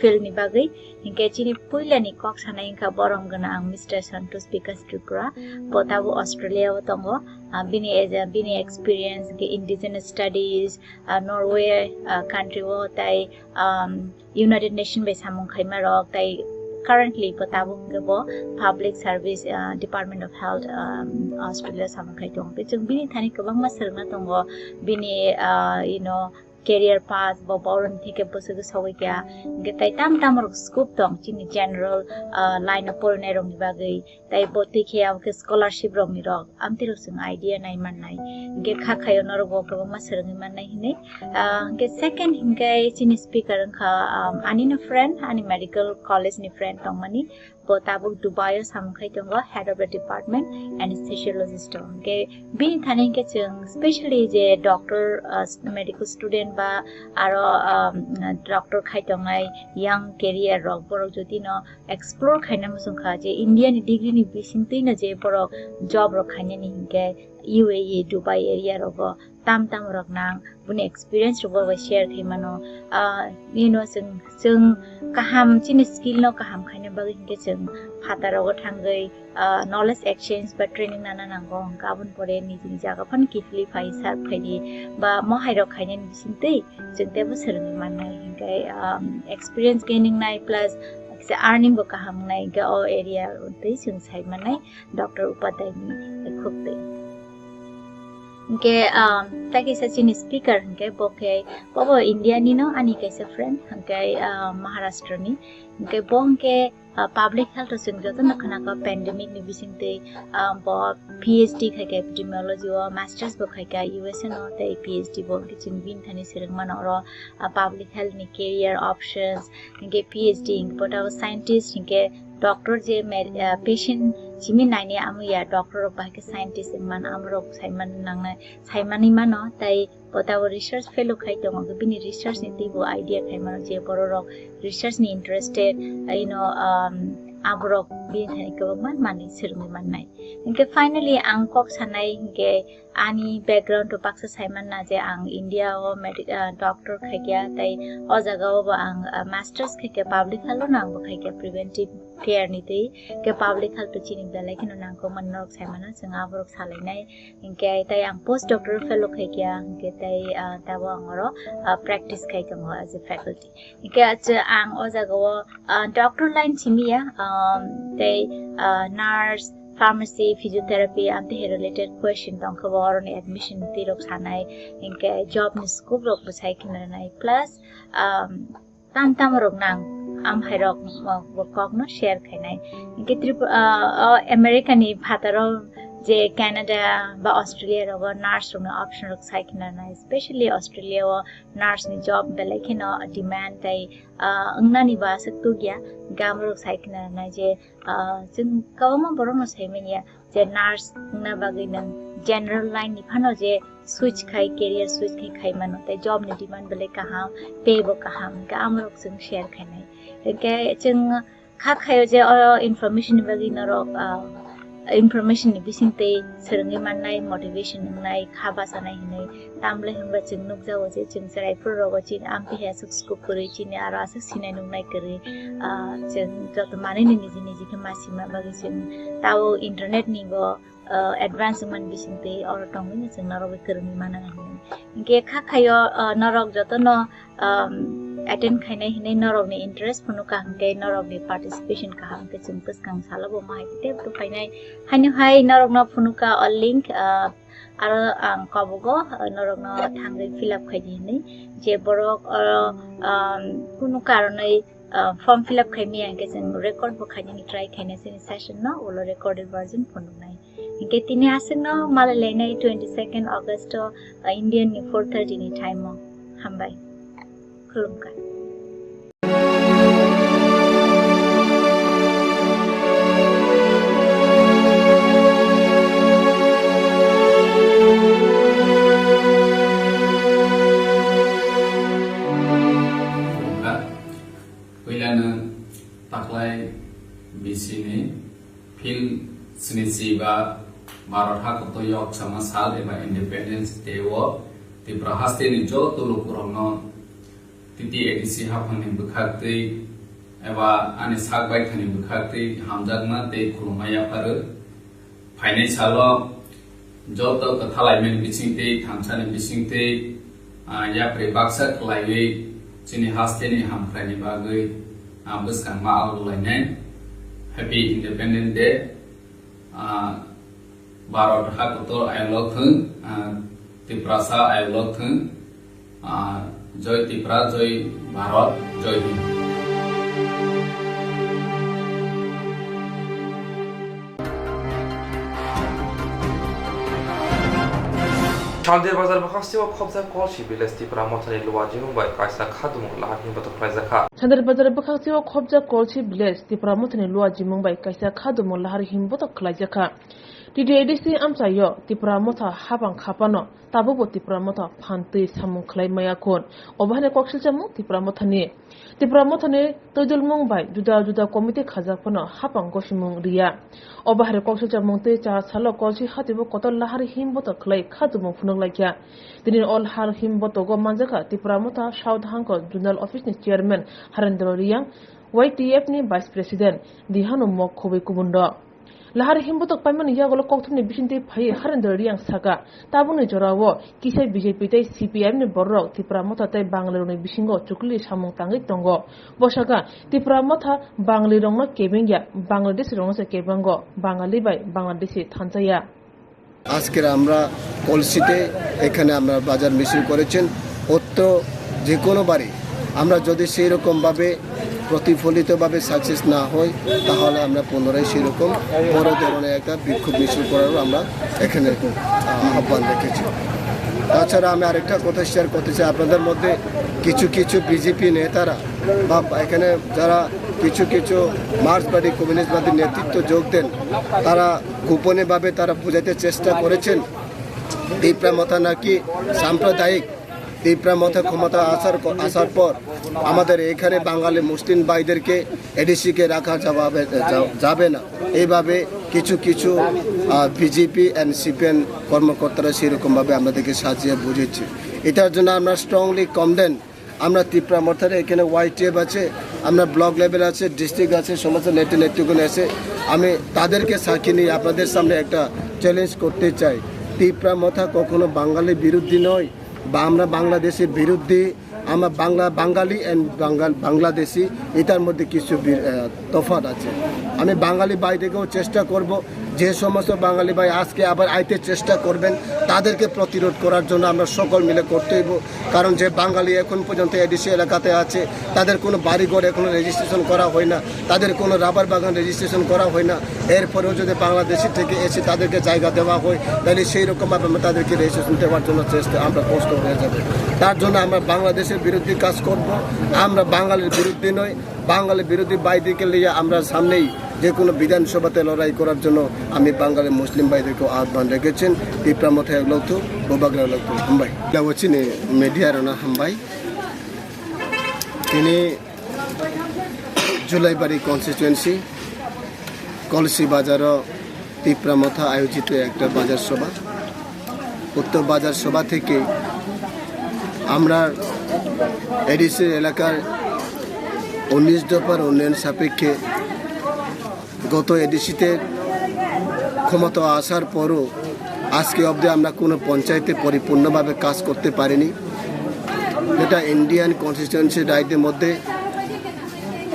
field ni bagai hinke chini puila ni kok sanai kha borong gana ang Mr. Santos Pikas Tripura potabu Australia tongo bini experience ke indigenous studies Norway country wo tai United Nation be samung khaima rok tai currently potabu ngebo public service Department of Health Australia samung khai tong pe chung bini thani kabang ma serna tongo bini career path bo boron thike bosug sawai kya getai tam rok scope tong chini general line of porne rong bagai tai bo tikhe am ke scholarship rong ni rok amti rok sing idea nai man nai ge kha khayo nor bo ko ma serang man nai hine ge second hingai chini speaker kha ani no friend ani medical college ni friend tong mani bo tabuk Dubai samkhai tong head of the department anesthesiologist ge bin thani ke chung especially je doctor medical student ba aro doctor khai tongai young career rok borok jodi no explore khaina musung kha je Indian degree ni bisin teina je borok job rok khaina ni hinge UAE Dubai area rok tam rok nang buni experience rok ba share thimano chung kaham chini skill no kaham khaina ba hinge chung phata rok thangai knowledge exchange ba training nana nango gabun pore ni jini jaga phan kitli phai sar phaini ba mohai rok khaina ni bisin tei jengte bu serang manai hingai experience gaining nai plus earning bo kaham nai ga o area tei chung sai manai Dr. Upadai ni khukte ke taki sa chini speaker ke boke bobo India ni no ani kaisa friend ke Maharashtra ni ke bongke public health sing joto na khana ka pandemic ni bisingte bo PhD khake epidemiology or masters bo khake USA no te PhD bo kitchen bin thani sirang manoro public health ni career options ke PhD but our scientist ke doctor je patient chimi naine amu ya doctor ba ke scientist man amro saiman nang saimani mano tai potawo research fellow khai tong bini research ni tibo idea khai mano je bororo research ni interested abrok bin thai ko mani sirmi manai inke finally ang kok sanai inke ani background to paksa saiman na je ang India o medical doctor khaikya tai o jaga o ang masters khaikya public health na ang khaikya preventive care ni tei ke public health chini dalai kino nang ko manok saimana changa abrok salai nai inke tai ang post doctor fellow khaikya inke tai tawo angoro practice khaikya mo as a faculty inke acha ang o jaga o doctor line chimiya they nurse pharmacy physiotherapy ante related question tong khabor ni admission tirok sanai inke job ni scope rok bachai kinanai plus tam rok nang am hairok kok no share khainai inke America ni phataro যে Canada বা Australia রগ nurse রং option রগ সাইখনা না specially Australia O nurse ni job belakhina demand tai angna ba saktu gya gamrok saikna na je jung kawma borong saimenia je nurse na bagai nang general line ni phano je switch khai career switch khai mano tai job ni demand bele kaham pay bo kaham gamrok jung share khai nai ke jung kha khayo je information bagai na rok information ni bisingte serungi manai motivation nai khaba sanai hinai tamle hamba jung nukjawo je jung sarai pro rogo chin ampi he suk kuri chin ara asa sinai nungnai kari jung jot mani ni ni ke masima bagi jung tawo internet ni go advancement bisingte or tongi ni jung naro kerni mana hinai ke kha khayo narok joto no attend khainai hinai narok ni interest phunu ka hangke narok ni participation ka hangke jung puskang salabo mai te to khainai hainu hai narok na phunu ka link aro ang kabogo narok na thangre fill up khaidi ni je borok phunu karonai form fill up khaimi angke jung record bo khaini ni try khaine sin session na olo recorded version phunu nai ke tini aseng no malalai nai 22nd August Indian 4:30 ni time mo hambai khulumkai taklai bisini fil sinisiba Bharat Hakotoyok sama sal eba independence dewo ti prahaste ni jo tulu kurangno titi edisi hapani bukhakti eba ani sakbai khani bukhakti hamjagna te khulumaya paru phainai salo jo to kathalai men bisingte thamsani bisingte ya prebaksa klaiwe chini haste ni hamprani bagai buskang ma alulaine happy independence day Bharat Hakoto ayolok thung Tiprasa ayolok thung Joy Tipra Joy Bharat Joy Hind Chaldir bazar bakhastiwa khobza kolshi bilesti pramotani luwaji mumbai kaisa khadum lahin batoklai zakha Chaldir bazar bakhastiwa khobza kolshi bilesti pramotani luwaji mumbai kaisa khadum lahin batoklai zakha TDADC amsayo tipramota habang khapano tabubo tipramota phanti samung khlai maya kon obhane koksil chamu tipramotani tojulmung bai juda komite khajakpano habang gosimung riya obhare koksil chamung te cha salo kolsi hatibo kotol lahari himboto khlai khadumung phunung laikya tinin all har himboto go manjaka tipramota south hangko journal office ni chairman harendra riyang YTF ni vice president dihanu mok khobe kubundo Lahar himbotok paimani yagolo Koktwma bisinte phai harendra riyang saka tabuni jorawo kisai BJP tai CPM ni borok tipramota tai Banglaloni bisingo chukli samung tangi tongo bosaka tipramota Bangli rongno kebengya Bangladesh rongno se kebango Bangali bai Bangladeshi thanchaya আজকের আমরা পলিসিতে এখানে আমরা বাজার মিছিল করেছেন অত্য যে কোনো বারে আমরা যদি সেই রকম ভাবে প্রতিফলিতভাবে সাকসেস না হয় তাহলে আমরা পুনরায় সেই রকম বড় ধরনের একটা বিক্ষোভ মিছিল করারও আমরা এখানে আহ্বান রেখেছি তাছাড়া আমি আরেকটা কথা শেয়ার করতে চাই আপনাদের মধ্যে কিছু বিজেপি নেতারা বা এখানে যারা কিছু মার্ক্সবাদী কমিউনিস্টবাদী নেতৃত্ব যোগ দেন তারা গোপনীয়ভাবে তারা বোঝাতে চেষ্টা করেছেন তীব্রমতা নাকি সাম্প্রদায়িক তীব্রমতা ক্ষমতা আসার পর আমাদের এখানে বাঙালি মুসলিম ভাইদেরকে এডিসিকে রাখা যাবে না এইভাবে কিছু বিজেপি অ্যান্ড সিপিএম কর্মকর্তারা সেরকমভাবে আমাদেরকে সাজিয়ে বুঝেছে এটার জন্য আমরা স্ট্রংলি কমডেন আমরা তীব্রমতার এখানে YTF আছে আমরা ব্লক লেভেল আছে ডিস্ট্রিক্ট আছে সমস্ত নেতৃত্বগুলো আছে আমি তাদেরকে সাক্ষী নিয়ে আপনাদের সামনে একটা চ্যালেঞ্জ করতে চাই তীব্রমতা কখনো বাঙালির বিরুদ্ধে নয় বা আমরা বাংলাদেশের বিরুদ্ধে আমরা বাঙালি অ্যান্ড বাংলাদেশি এটার মধ্যে কিছু তফাৎ আছে আমি বাঙালি ভাইদেরকেও চেষ্টা করব যে সমস্ত বাঙালি ভাই আজকে আবার আইতে চেষ্টা করবেন তাদেরকে প্রতিরোধ করার জন্য আমরা সকল মিলে করতে হইব। কারণ যে বাঙালি এখন পর্যন্ত এডিসি এলাকাতে আছে তাদের কোনো বাড়িঘর এখনও রেজিস্ট্রেশন করা হয় না, তাদের কোনো রাবার বাগান রেজিস্ট্রেশন করা হয় না। এরপরেও যদি বাংলাদেশি থেকে এসে তাদেরকে জায়গা দেওয়া হয় তাহলে সেই রকমভাবে আমরা তাদেরকে রেজিস্ট্রেশন দেওয়ার জন্য চেষ্টা আমরা কষ্ট হয়ে যাবে। তার জন্য আমরা বাংলাদেশের বিরুদ্ধে কাজ করব। আমরা বাঙালির বিরুদ্ধে নয়, বাঙালির বিরোধী বাইদিকে নিয়ে আমরা সামনেই যে কোনো বিধানসভাতে লড়াই করার জন্য আমি বাঙালি মুসলিম ভাইদেরকে আহ্বান রেখেছেন। টিপ্রা মঠে লগতো বোবাগলা লগতো হামবাই వచ్చిన মিডিয়া রানা হামবাই তিনি জুলাইবাড়ি কনস্টিটুয়েন্সি কলসি বাজার টিপ্রা মথা আয়োজিত একটা বাজার সভা। উক্ত বাজার সভা থেকে আমরা এডিসি এলাকার 19 দফার উন্নয়ন সাপেক্ষে গত এডিসিতে ক্ষমতা আসার পরও আজকে অবধি আমরা কোনো পঞ্চায়েতে পরিপূর্ণভাবে কাজ করতে পারিনি। যেটা ইন্ডিয়ান কনস্টিটিউয়েন্সি রাইটের মধ্যে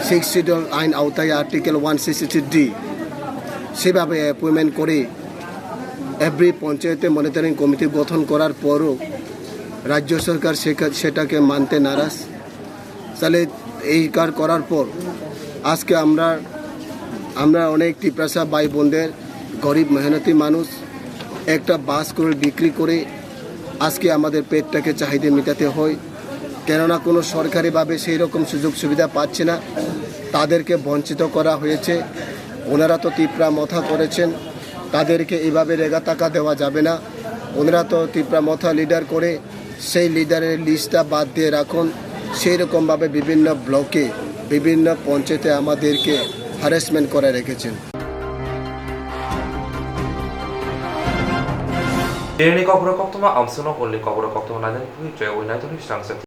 6 শিডিউল আইন আওতায় আর্টিকেল 163D সেভাবে অ্যাপয়েন্টমেন্ট করে এভরি পঞ্চায়েতে মনিটরিং কমিটি গঠন করার পরও রাজ্য সরকার সেটাকে মানতে নারাজ। তাহলে এই কাজ করার পর আজকে আমরা অনেক টিপ্রাসা ভাই বোনদের গরিব মেহনতি মানুষ একটা বাস করে বিক্রি করে আজকে আমাদের পেটটাকে চাহিদা মেটাতে হয়। কেননা কোনো সরকারিভাবে সেই রকম সুযোগ সুবিধা পাচ্ছে না, তাদেরকে বঞ্চিত করা হয়েছে। ওনারা তো টিপ্রা মথা করেছেন, তাদেরকে এভাবে রেগা টাকা দেওয়া যাবে না। ওনারা তো টিপ্রা মথা লিডার করে সেই লিডারের লিস্টটা বাদ দিয়ে রাখুন। সেই রকমভাবে বিভিন্ন ব্লকে বিভিন্ন পঞ্চায়েতে আমাদেরকে হ্যারাসমেন্ট করে রেখেছেন। Koktwma amsuno only Kokborok Koktwma nadan pui jay oinai toni Swrangchati